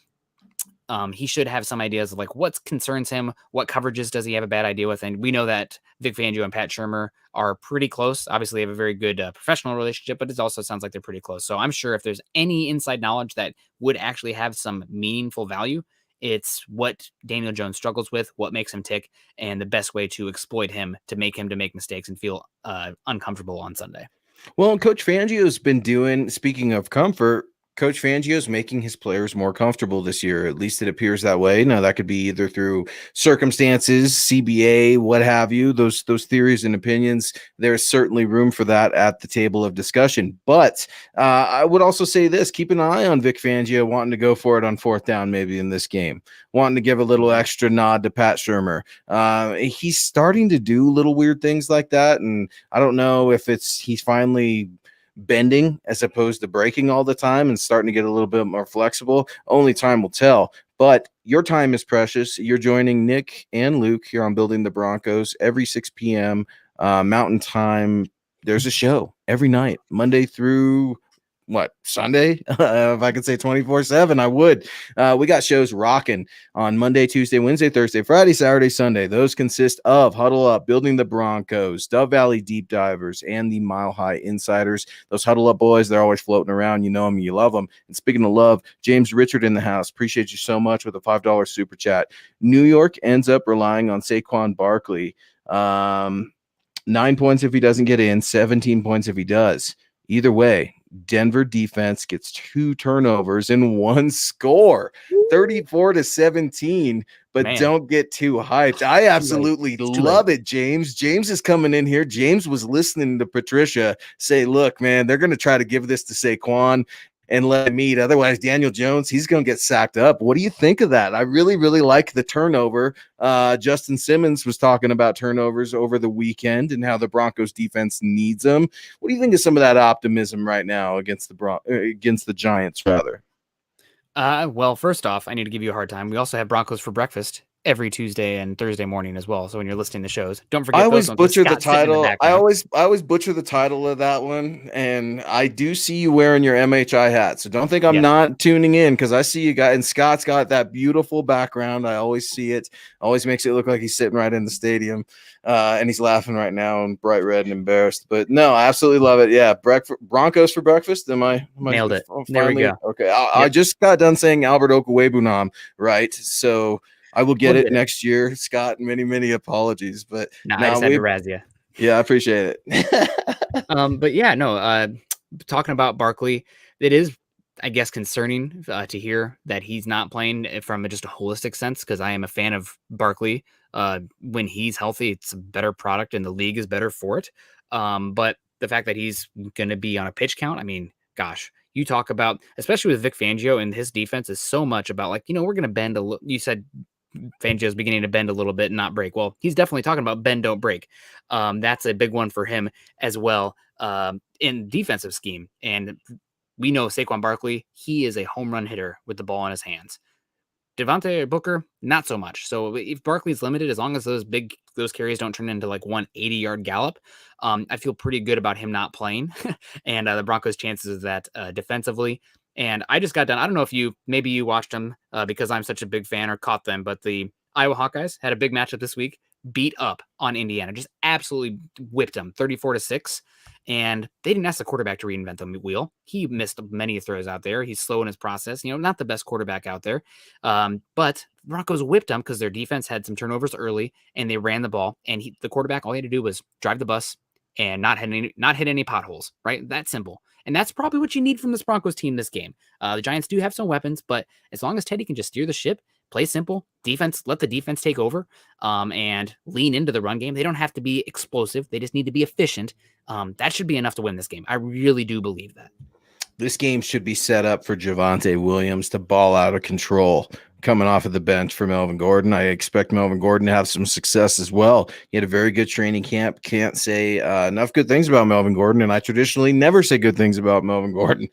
he should have some ideas of like what concerns him, what coverages does he have a bad idea with. And we know that Vic Fangio and Pat Shurmur are pretty close. Obviously, they have a very good professional relationship, but it also sounds like they're pretty close. So I'm sure if there's any inside knowledge that would actually have some meaningful value, it's what Daniel Jones struggles with, what makes him tick, and the best way to exploit him to make mistakes and feel uncomfortable on Sunday. Well, Coach Fangio's been doing, speaking of comfort, Coach Fangio's making his players more comfortable this year. At least it appears that way. Now, that could be either through circumstances, CBA, what have you, those theories and opinions. There's certainly room for that at the table of discussion. But I would also say this, keep an eye on Vic Fangio wanting to go for it on fourth down maybe in this game, wanting to give a little extra nod to Pat Shurmur. He's starting to do little weird things like that, and I don't know if he's finally bending as opposed to breaking all the time and starting to get a little bit more flexible. Only time will tell. But your time is precious. You're joining Nick and Luke here on Building the Broncos every 6 p.m. Mountain Time. There's a show every night, Monday through Sunday? If I could say 24/7, I would. We got shows rocking on Monday, Tuesday, Wednesday, Thursday, Friday, Saturday, Sunday. Those consist of Huddle Up, Building the Broncos, Dove Valley Deep Divers, and the Mile High Insiders. Those Huddle Up boys, they're always floating around. You know them, you love them. And speaking of love, James Richard in the house. Appreciate you so much with a $5 super chat. New York ends up relying on Saquon Barkley. 9 points if he doesn't get in, 17 points if he does. Either way, Denver defense gets 2 turnovers and 1 score, 34-17. But don't get too hyped. I absolutely love it, James. James is coming in here. James was listening to Patricia say, look, man, they're going to try to give this to Saquon and let him eat. Otherwise, Daniel Jones, he's going to get sacked up. What do you think of that? I really, really like the turnover. Justin Simmons was talking about turnovers over the weekend and how the Broncos defense needs them. What do you think of some of that optimism right now against the Giants, rather? Well, first off, I need to give you a hard time. We also have Broncos for breakfast every Tuesday and Thursday morning as well. So when you're listening to shows, don't forget. I always butcher the title. I always butcher the title of that one, and I do see you wearing your MHI hat. So don't think I'm not tuning in, because I see you guys. And Scott's got that beautiful background. I always see it. Always makes it look like he's sitting right in the stadium, and he's laughing right now and bright red and embarrassed. But no, I absolutely love it. Yeah, Broncos for breakfast. Am I nailed it? Finally? There we go. Okay, I just got done saying Albert Okwuegbunam, right? So I will get it next year, Scott. Many, many apologies, but I just had to razz you. Yeah, I appreciate it. But yeah, no. Talking about Barkley, it is, I guess, concerning to hear that he's not playing from just a holistic sense, because I am a fan of Barkley. When he's healthy, it's a better product, and the league is better for it. But the fact that he's going to be on a pitch count, I mean, gosh. You talk about, especially with Vic Fangio and his defense, is so much about like, we're going to bend a little. You said Fangio's beginning to bend a little bit and not break. Well, he's definitely talking about bend, don't break. That's a big one for him as well in defensive scheme. And we know Saquon Barkley, he is a home run hitter with the ball in his hands. Devontae Booker, not so much. So if Barkley's limited, as long as those carries don't turn into like 180-yard gallop, I feel pretty good about him not playing and the Broncos' chances of that defensively. And I just got done. I don't know if maybe you watched them because I'm such a big fan or caught them, but the Iowa Hawkeyes had a big matchup this week, beat up on Indiana, just absolutely whipped them 34-6. And they didn't ask the quarterback to reinvent the wheel. He missed many throws out there. He's slow in his process, not the best quarterback out there. But Broncos whipped them because their defense had some turnovers early and they ran the ball. And the quarterback, all he had to do was drive the bus and not hit any potholes, right? That simple. And that's probably what you need from this Broncos team this game. The Giants do have some weapons, but as long as Teddy can just steer the ship, play simple, defense, let the defense take over, and lean into the run game. They don't have to be explosive. They just need to be efficient. That should be enough to win this game. I really do believe that. This game should be set up for Javonte Williams to ball out of control coming off of the bench for Melvin Gordon. I expect Melvin Gordon to have some success as well. He had a very good training camp. Can't say enough good things about Melvin Gordon, and I traditionally never say good things about Melvin Gordon.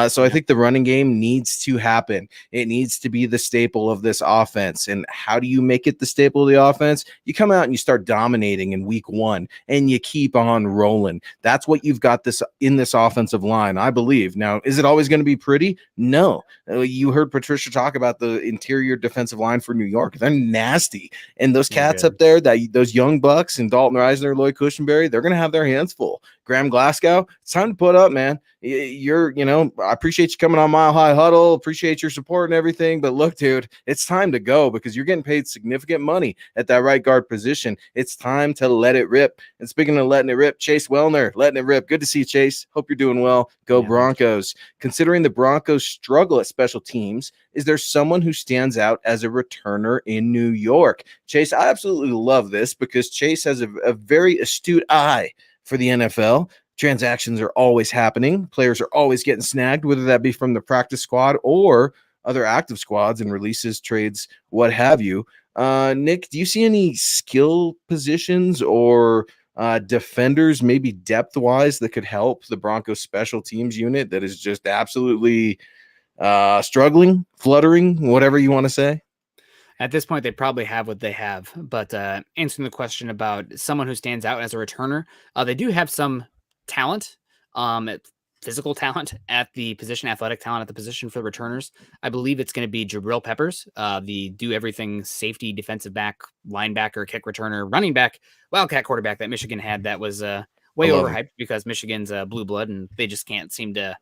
So I think the running game needs to happen. It needs to be the staple of this offense. And how do you make it the staple of the offense? You come out and you start dominating in week 1, and you keep on rolling. That's what you've got in this offensive line, I believe. Now, is it always going to be pretty? No. You heard Patricia talk about the interior defensive line for New York. They're nasty. And those cats up there, those young bucks and Dalton Reisner, Lloyd Cushenberry, they're going to have their hands full. Graham Glasgow, it's time to put up, man. I appreciate you coming on Mile High Huddle, appreciate your support and everything, but look, dude, it's time to go because you're getting paid significant money at that right guard position. It's time to let it rip. And speaking of letting it rip, Chase Wellner, letting it rip. Good to see you, Chase. Hope you're doing well. Go Broncos. Considering the Broncos struggle at special teams, is there someone who stands out as a returner in New York? Chase, I absolutely love this because Chase has a very astute eye for the NFL. Transactions are always happening. Players are always getting snagged, whether that be from the practice squad or other active squads and releases, trades, what have you. Nick, do you see any skill positions or defenders, maybe depth-wise, that could help the Broncos special teams unit that is just absolutely struggling, fluttering, whatever you want to say? At this point, they probably have what they have. But answering the question about someone who stands out as a returner, they do have some talent, physical talent at the position, athletic talent at the position for the returners. I believe it's going to be Jabril Peppers, the do-everything safety, defensive back, linebacker, kick returner, running back, wildcat quarterback that Michigan had that was way overhyped because Michigan's blue blood, and they just can't seem to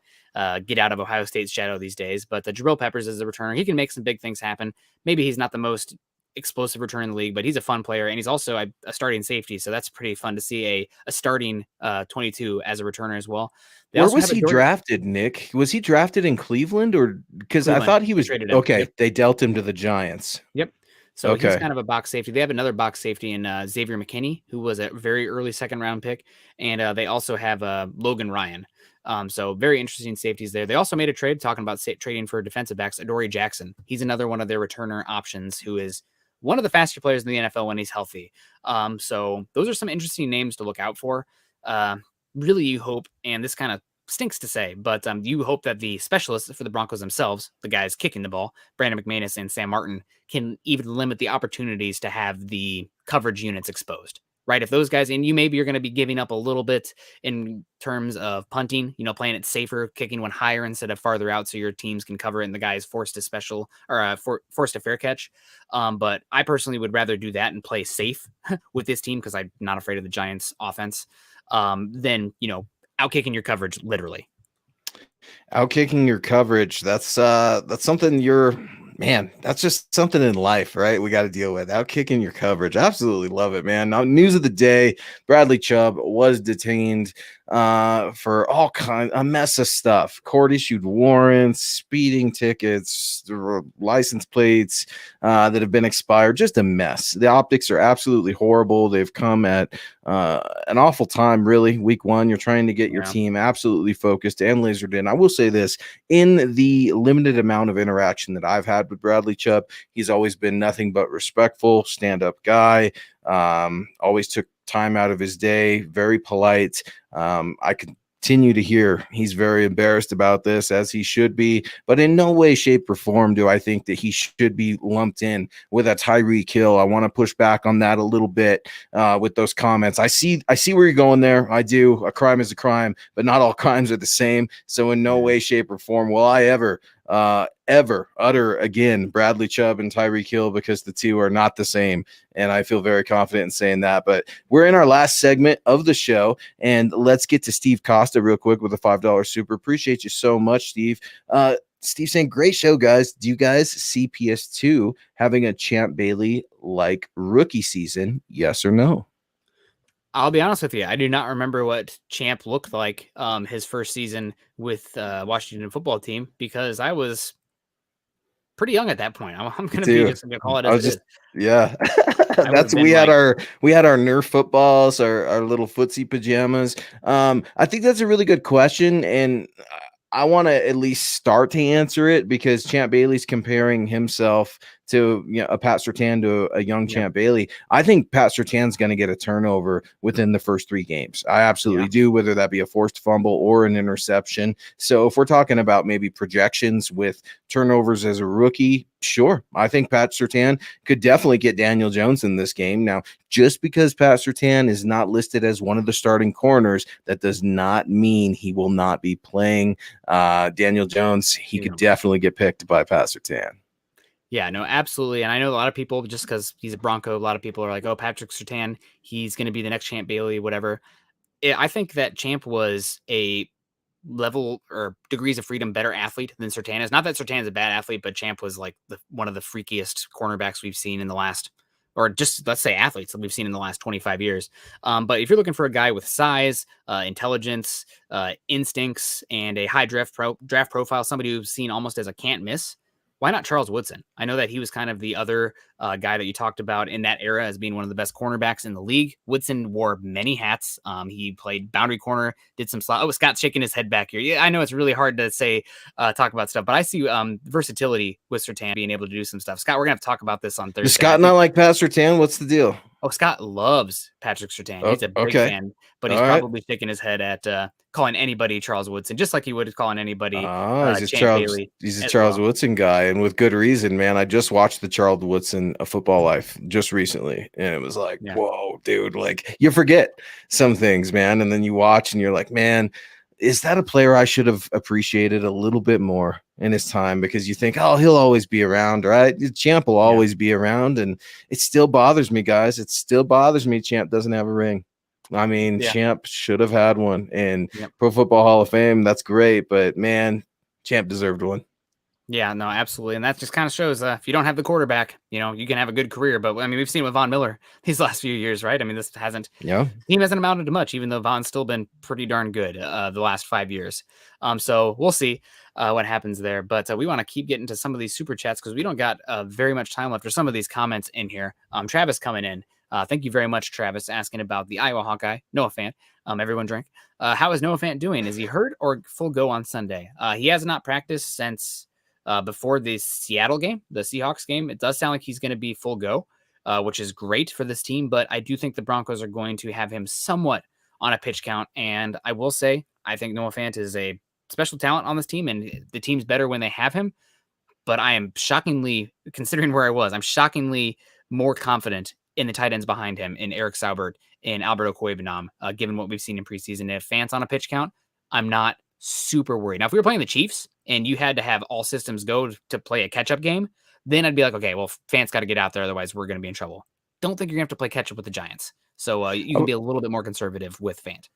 get out of Ohio State's shadow these days. But Jabril Peppers is a returner. He can make some big things happen. Maybe he's not the most explosive return in the league, but he's a fun player, and he's also a starting safety, so that's pretty fun to see a starting 22 as a returner as well. Where was he drafted, Nick? Was he drafted in Cleveland, or because I thought he was traded? Okay, they dealt him to the Giants. Yep. So he's kind of a box safety. They have another box safety in Xavier McKinney, who was a very early second-round pick, and they also have Logan Ryan. So very interesting safeties there. They also made a trade talking about trading for defensive backs. Adoree Jackson. He's another one of their returner options who is one of the faster players in the NFL when he's healthy. So those are some interesting names to look out for. Really, you hope, and this kind of stinks to say, but you hope that the specialists for the Broncos themselves, the guys kicking the ball, Brandon McManus and Sam Martin, can even limit the opportunities to have the coverage units exposed. Right? If those guys, and you're going to be giving up a little bit in terms of punting, playing it safer, kicking one higher instead of farther out so your teams can cover it and the guy is forced to special or forced to fair catch. But I personally would rather do that and play safe with this team because I'm not afraid of the Giants offense than, outkicking your coverage literally. Outkicking your coverage. That's something that's just something in life, right? We got to deal with outkicking your coverage. Absolutely love it, man. Now, news of the day: Bradley Chubb was detained for all kinds, a mess of stuff. Court-issued warrants, speeding tickets, license plates that have been expired. Just a mess. The optics are absolutely horrible. They've come at an awful time, really. Week 1, you're trying to get your team absolutely focused and lasered in. I will say this: in the limited amount of interaction that I've had with Bradley Chubb, he's always been nothing but respectful, stand-up guy, always took time out of his day, very polite. I could continue to hear he's very embarrassed about this, as he should be, but in no way, shape, or form do I think that he should be lumped in with a Tyreek Hill. I want to push back on that a little bit with those comments. I see where you're going there. I do. A crime is a crime, but not all crimes are the same. So in no way, shape, or form will I ever utter again Bradley Chubb and Tyreek Hill, because the two are not the same. And I feel very confident in saying that. But we're in our last segment of the show, and let's get to Steve Costa real quick with a $5 super. Appreciate you so much, Steve. Steve saying, great show, guys. Do you guys see PS2 having a Champ Bailey like rookie season? Yes or no? I'll be honest with you. I do not remember what Champ looked like his first season with Washington football team, because I was pretty young at that point. I'm going to be just going to call it as it is. Yeah. That's we had our Nerf footballs, our little footsie pajamas. I think that's a really good question, and I want to at least start to answer it, because Champ Bailey's comparing himself to a Pat Surtain to a young Champ Bailey. I think Pat Surtain's going to get a turnover within the first 3 games. I absolutely do, whether that be a forced fumble or an interception. So if we're talking about maybe projections with turnovers as a rookie, sure. I think Pat Surtain could definitely get Daniel Jones in this game. Now, just because Pat Surtain is not listed as one of the starting corners, that does not mean he will not be playing. Daniel Jones, he could definitely get picked by Pat Surtain. Yeah, no, absolutely. And I know a lot of people, just because he's a Bronco, a lot of people are like, oh, Patrick Surtain, he's going to be the next Champ Bailey, whatever. I think that Champ was a level or degrees of freedom better athlete than Surtain is. Not that Surtain is a bad athlete, but Champ was like one of the freakiest cornerbacks we've seen in the last, or just let's say athletes that we've seen in the last 25 years. But if you're looking for a guy with size, intelligence, instincts, and a high draft profile, somebody who's seen almost as a can't miss, why not Charles Woodson? I know that he was kind of the other guy that you talked about in that era as being one of the best cornerbacks in the league. Woodson wore many hats. He played boundary corner, did some slot. Oh, Scott's shaking his head back here. Yeah, I know it's really hard to say, talk about stuff, but I see versatility with Surtain being able to do some stuff. Scott, we're going to have to talk about this on Thursday. Does Scott not like Pat Surtain? What's the deal? Oh, Scott loves Patrick Surtain. He's a big fan, but he's probably shaking his head at calling anybody Charles Woodson, just like he would calling anybody he's a Charles Woodson guy, and with good reason, man. I just watched the Charles Woodson A Football Life just recently, and it was like, whoa, dude, like you forget some things, man, and then you watch and you're like, man, is that a player I should have appreciated a little bit more in his time? Because you think, oh, he'll always be around, right? Champ will always be around. And it still bothers me, guys. It still bothers me Champ doesn't have a ring. I mean, Champ should have had one. And Pro Football Hall of Fame, that's great. But, man, Champ deserved one. Yeah, no, absolutely. And that just kind of shows if you don't have the quarterback, you can have a good career. But I mean, we've seen with Von Miller these last few years, right? I mean, this team hasn't amounted to much, even though Von's still been pretty darn good the last 5 years. So we'll see what happens there. But we want to keep getting to some of these super chats because we don't got very much time left for some of these comments in here. Travis coming in. Thank you very much, Travis, asking about the Iowa Hawkeye. Noah Fant. Everyone drink. How is Noah Fant doing? Is he hurt or full go on Sunday? He has not practiced since before the Seattle game, the Seahawks game. It does sound like he's going to be full go, which is great for this team. But I do think the Broncos are going to have him somewhat on a pitch count. And I will say, I think Noah Fant is a special talent on this team, and the team's better when they have him. But I am shockingly, considering where I was, I'm shockingly more confident in the tight ends behind him, in Eric Saubert and Alberto Cuevanam, given what we've seen in preseason. If Fant's on a pitch count, I'm not super worried. Now, if we were playing the Chiefs and you had to have all systems go to play a catch-up game, then I'd be like, okay, well, Fant's got to get out there, otherwise we're going to be in trouble. Don't think you're going to have to play catch-up with the Giants. So you can be a little bit more conservative with Fant.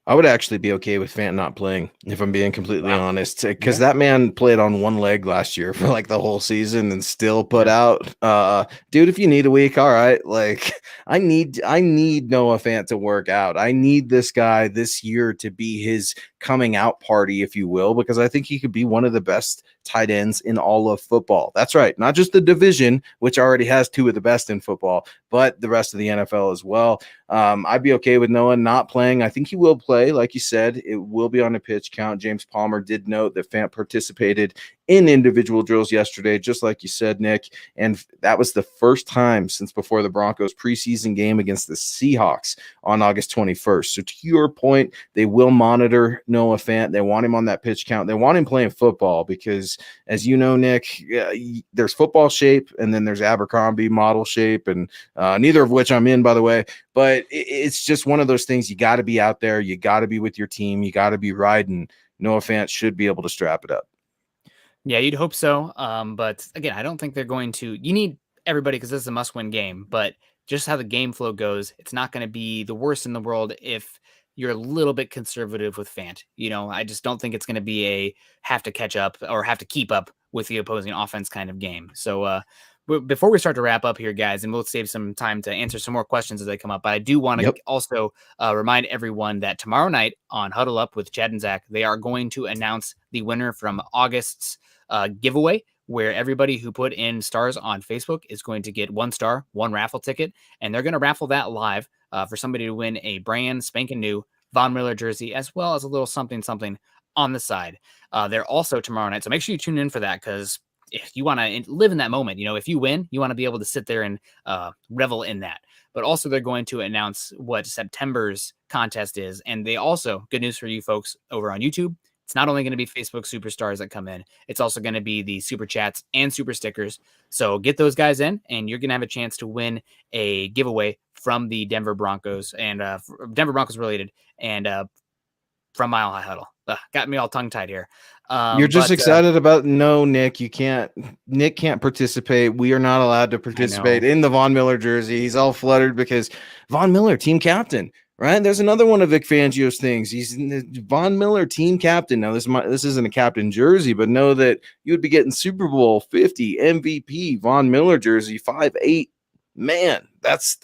I would actually be okay with Fant not playing, if I'm being completely honest, because that man played on one leg last year for like the whole season and still put out. Dude, if you need a week, all right. Like I need Noah Fant to work out. I need this guy this year to be his coming out party, if you will, because I think he could be one of the best tight ends in all of football. That's right. Not just the division, which already has 2 of the best in football, but the rest of the NFL as well. I'd be okay with Noah not playing. I think he will play. Like you said, it will be on a pitch count. James Palmer did note that Fant participated in individual drills yesterday, just like you said, Nick. And that was the first time since before the Broncos preseason game against the Seahawks on August 21st. So to your point, they will monitor Noah Fant. They want him on that pitch count. They want him playing football because, as you know, Nick, there's football shape and then there's Abercrombie model shape, and neither of which I'm in, by the way. But it's just one of those things. You got to be out there. You got to be with your team. You got to be riding. Noah Fant should be able to strap it up. Yeah, you'd hope so. But again, I don't think they're going to. You need everybody because this is a must-win game. But just how the game flow goes, it's not going to be the worst in the world if you're a little bit conservative with Fant. I just don't think it's going to be a have to catch up or have to keep up with the opposing offense kind of game. So before we start to wrap up here, guys, and we'll save some time to answer some more questions as they come up, but I do want to also remind everyone that tomorrow night on Huddle Up with Chad and Zach, they are going to announce the winner from August's giveaway, where everybody who put in stars on Facebook is going to get 1 star, 1 raffle ticket, and they're going to raffle that live for somebody to win a brand spanking new Von Miller jersey, as well as a little something on the side. They're also tomorrow night, so make sure you tune in for that, because if you want to live in that moment, if you win, you want to be able to sit there and revel in that. But also they're going to announce what September's contest is, and they also, good news for you folks over on YouTube, it's not only going to be Facebook superstars that come in, it's also going to be the super chats and super stickers. So get those guys in, and you're going to have a chance to win a giveaway from the Denver Broncos and Denver Broncos related, and from Mile High Huddle. Got me all tongue tied here. You're just excited about Nick. Nick can't participate. We are not allowed to participate in the Von Miller jersey. He's all fluttered because Von Miller, team captain. Right, there's another one of Vic Fangio's things. He's Von Miller, team captain. Now, this isn't a captain jersey, but know that you would be getting Super Bowl 50 MVP Von Miller jersey, 5'8". Man, that's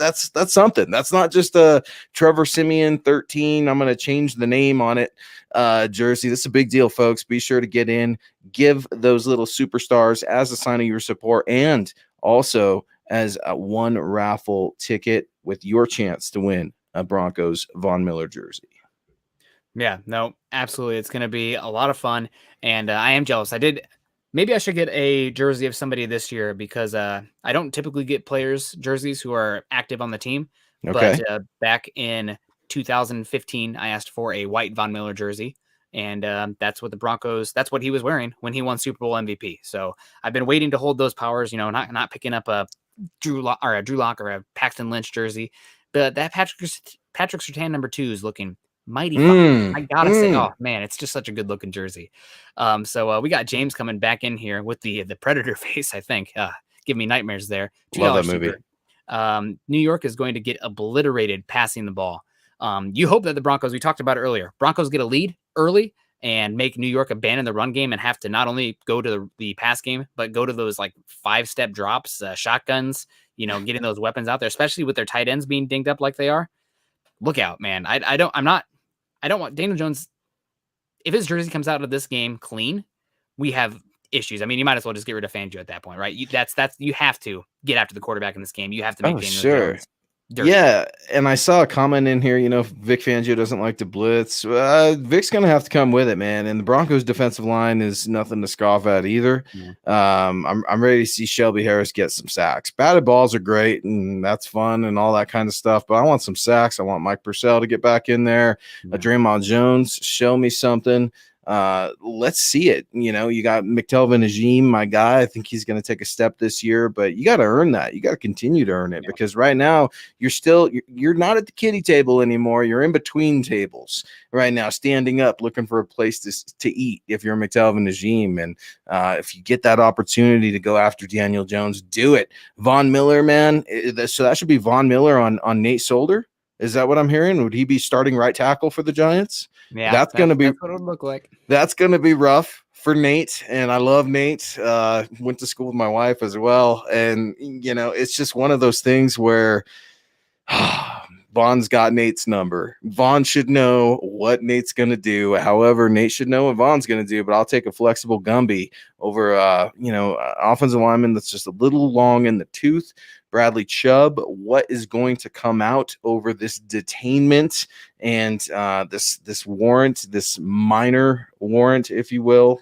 something. That's not just a Trevor Simeon 13. I'm going to change the name on it jersey. This is a big deal, folks. Be sure to get in, give those little superstars as a sign of your support, and also as a 1 raffle ticket with your chance to win a Broncos Von Miller jersey. Yeah, no, absolutely. It's going to be a lot of fun. And I am jealous. Maybe I should get a jersey of somebody this year, because I don't typically get players jerseys who are active on the team. Okay. But back in 2015, I asked for a white Von Miller jersey. And that's what he was wearing when he won Super Bowl MVP. So I've been waiting to hold those powers, not picking up a Drew Lock or a Paxton Lynch jersey. But that Patrick Surtain number 2 is looking mighty fine. I gotta say, oh man, it's just such a good looking jersey. So we got James coming back in here with the Predator face. I think give me nightmares there. Love that movie. New York is going to get obliterated passing the ball. You hope that the Broncos, we talked about it earlier, Broncos get a lead early and make New York abandon the run game and have to not only go to the pass game, but go to those like 5-step drops, shotguns, getting those weapons out there, especially with their tight ends being dinged up like they are. Look out, man. I don't want Daniel Jones. If his jersey comes out of this game clean, we have issues. I mean, you might as well just get rid of Fangio at that point, right? You have to get after the quarterback in this game. You have to make Daniel Jones dirty. Yeah, and I saw a comment in here, Vic Fangio doesn't like to blitz. Vic's going to have to come with it, man. And the Broncos defensive line is nothing to scoff at either. Yeah. I'm ready to see Shelby Harris get some sacks. Batted balls are great, and that's fun and all that kind of stuff, but I want some sacks. I want Mike Purcell to get back in there. Draymond Jones, show me something. Let's see it. You got McTelvin Najim, my guy. I think he's going to take a step this year, but you got to earn that. You got to continue to earn it, because right now you're not at the kiddie table anymore. You're in between tables right now, standing up, looking for a place to eat. If you're McTelvin Najim, and if you get that opportunity to go after Daniel Jones, do it. Von Miller, man. So that should be Von Miller on Nate Solder. Is that what I'm hearing? Would he be starting right tackle for the Giants? Yeah, that's what it would look like. That's going to be rough for Nate, and I love Nate. Went to school with my wife as well, and it's just one of those things where Vaughn's got Nate's number. Vaughn should know what Nate's going to do. However, Nate should know what Vaughn's going to do, but I'll take a flexible Gumby over, offensive lineman that's just a little long in the tooth. Bradley Chubb, what is going to come out over this detainment and this warrant, this minor warrant, if you will?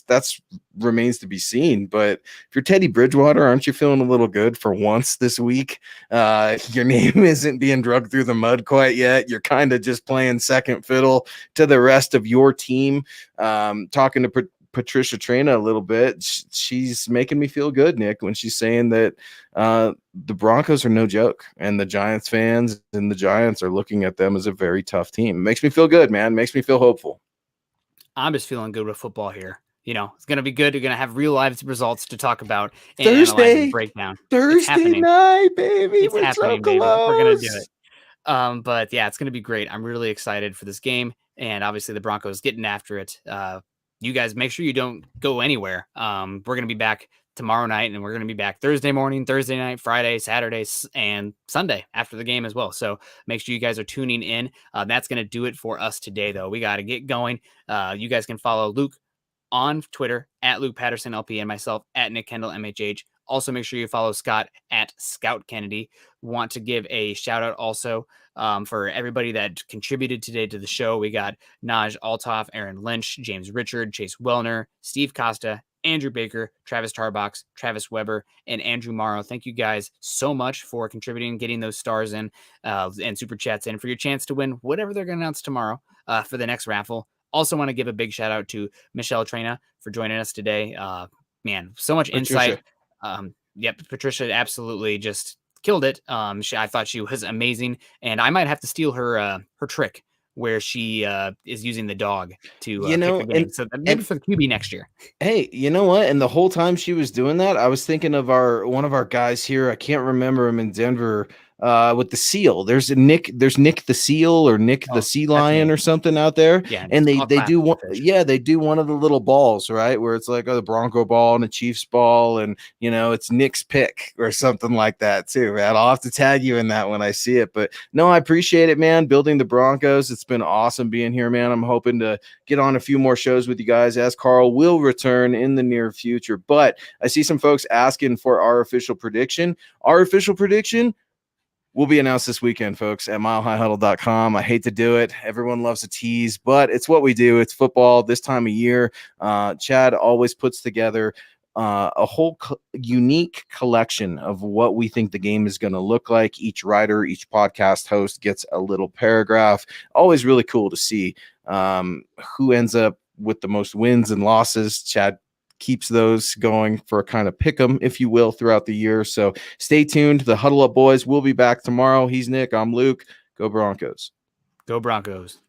That's remains to be seen. But if you're Teddy Bridgewater, aren't you feeling a little good for once this week? Your name isn't being drugged through the mud quite yet. You're kind of just playing second fiddle to the rest of your team. Talking to Patricia Traina a little bit, she's making me feel good, Nick, when she's saying that the Broncos are no joke, and the Giants fans and the Giants are looking at them as a very tough team. It makes me feel good, man. It makes me feel hopeful. I'm just feeling good with football here. It's going to be good. You're going to have real live results to talk about and Thursday, analyze and break down. Thursday night, baby. It's We're happening, so baby. close. We're going to do it. But yeah, it's going to be great. I'm really excited for this game. And obviously the Broncos getting after it. You guys make sure you don't go anywhere. We're going to be back tomorrow night, and we're going to be back Thursday morning, Thursday night, Friday, Saturday, and Sunday after the game as well. So make sure you guys are tuning in. That's going to do it for us today, though. We got to get going. You guys can follow Luke on Twitter at Luke Patterson LP and myself at Nick Kendell MHH. Also, make sure you follow Scott at Scout Kennedy. Want to give a shout out also for everybody that contributed today to the show. We got Naj Altoff, Aaron Lynch, James Richard, Chase Wellner, Steve Costa, Andrew Baker, Travis Tarbox, Travis Weber, and Andrew Morrow. Thank you guys so much for contributing, getting those stars in and super chats in for your chance to win whatever they're going to announce tomorrow for the next raffle. Also want to give a big shout out to Michelle Traina for joining us today. Man, so much insight. Patricia absolutely just killed it. I thought she was amazing, and I might have to steal her trick where she is using the dog to pick the game. So maybe for the QB next year. Hey, you know what? And the whole time she was doing that, I was thinking of one of our guys here. I can't remember him in Denver. With the seal, there's Nick the Seal or Nick the Sea Lion or something out there. Yeah, and they do one. Yeah, they do one of the little balls, right? Where it's like the Bronco ball and a Chiefs ball, and it's Nick's pick or something like that too, man. I'll have to tag you in that when I see it. But no, I appreciate it, man. Building the Broncos, it's been awesome being here, man. I'm hoping to get on a few more shows with you guys as Carl will return in the near future. But I see some folks asking for our official prediction. Our official prediction will be announced this weekend, folks, at milehighhuddle.com. I hate to do it. Everyone loves a tease, but it's what we do. It's football this time of year. Chad always puts together a whole unique collection of what we think the game is going to look like. Each writer, each podcast host gets a little paragraph. Always really cool to see who ends up with the most wins and losses. Chad keeps those going for a kind of pick 'em, if you will, throughout the year. So stay tuned. The Huddle Up Boys will be back tomorrow. He's Nick. I'm Luke. Go Broncos. Go Broncos.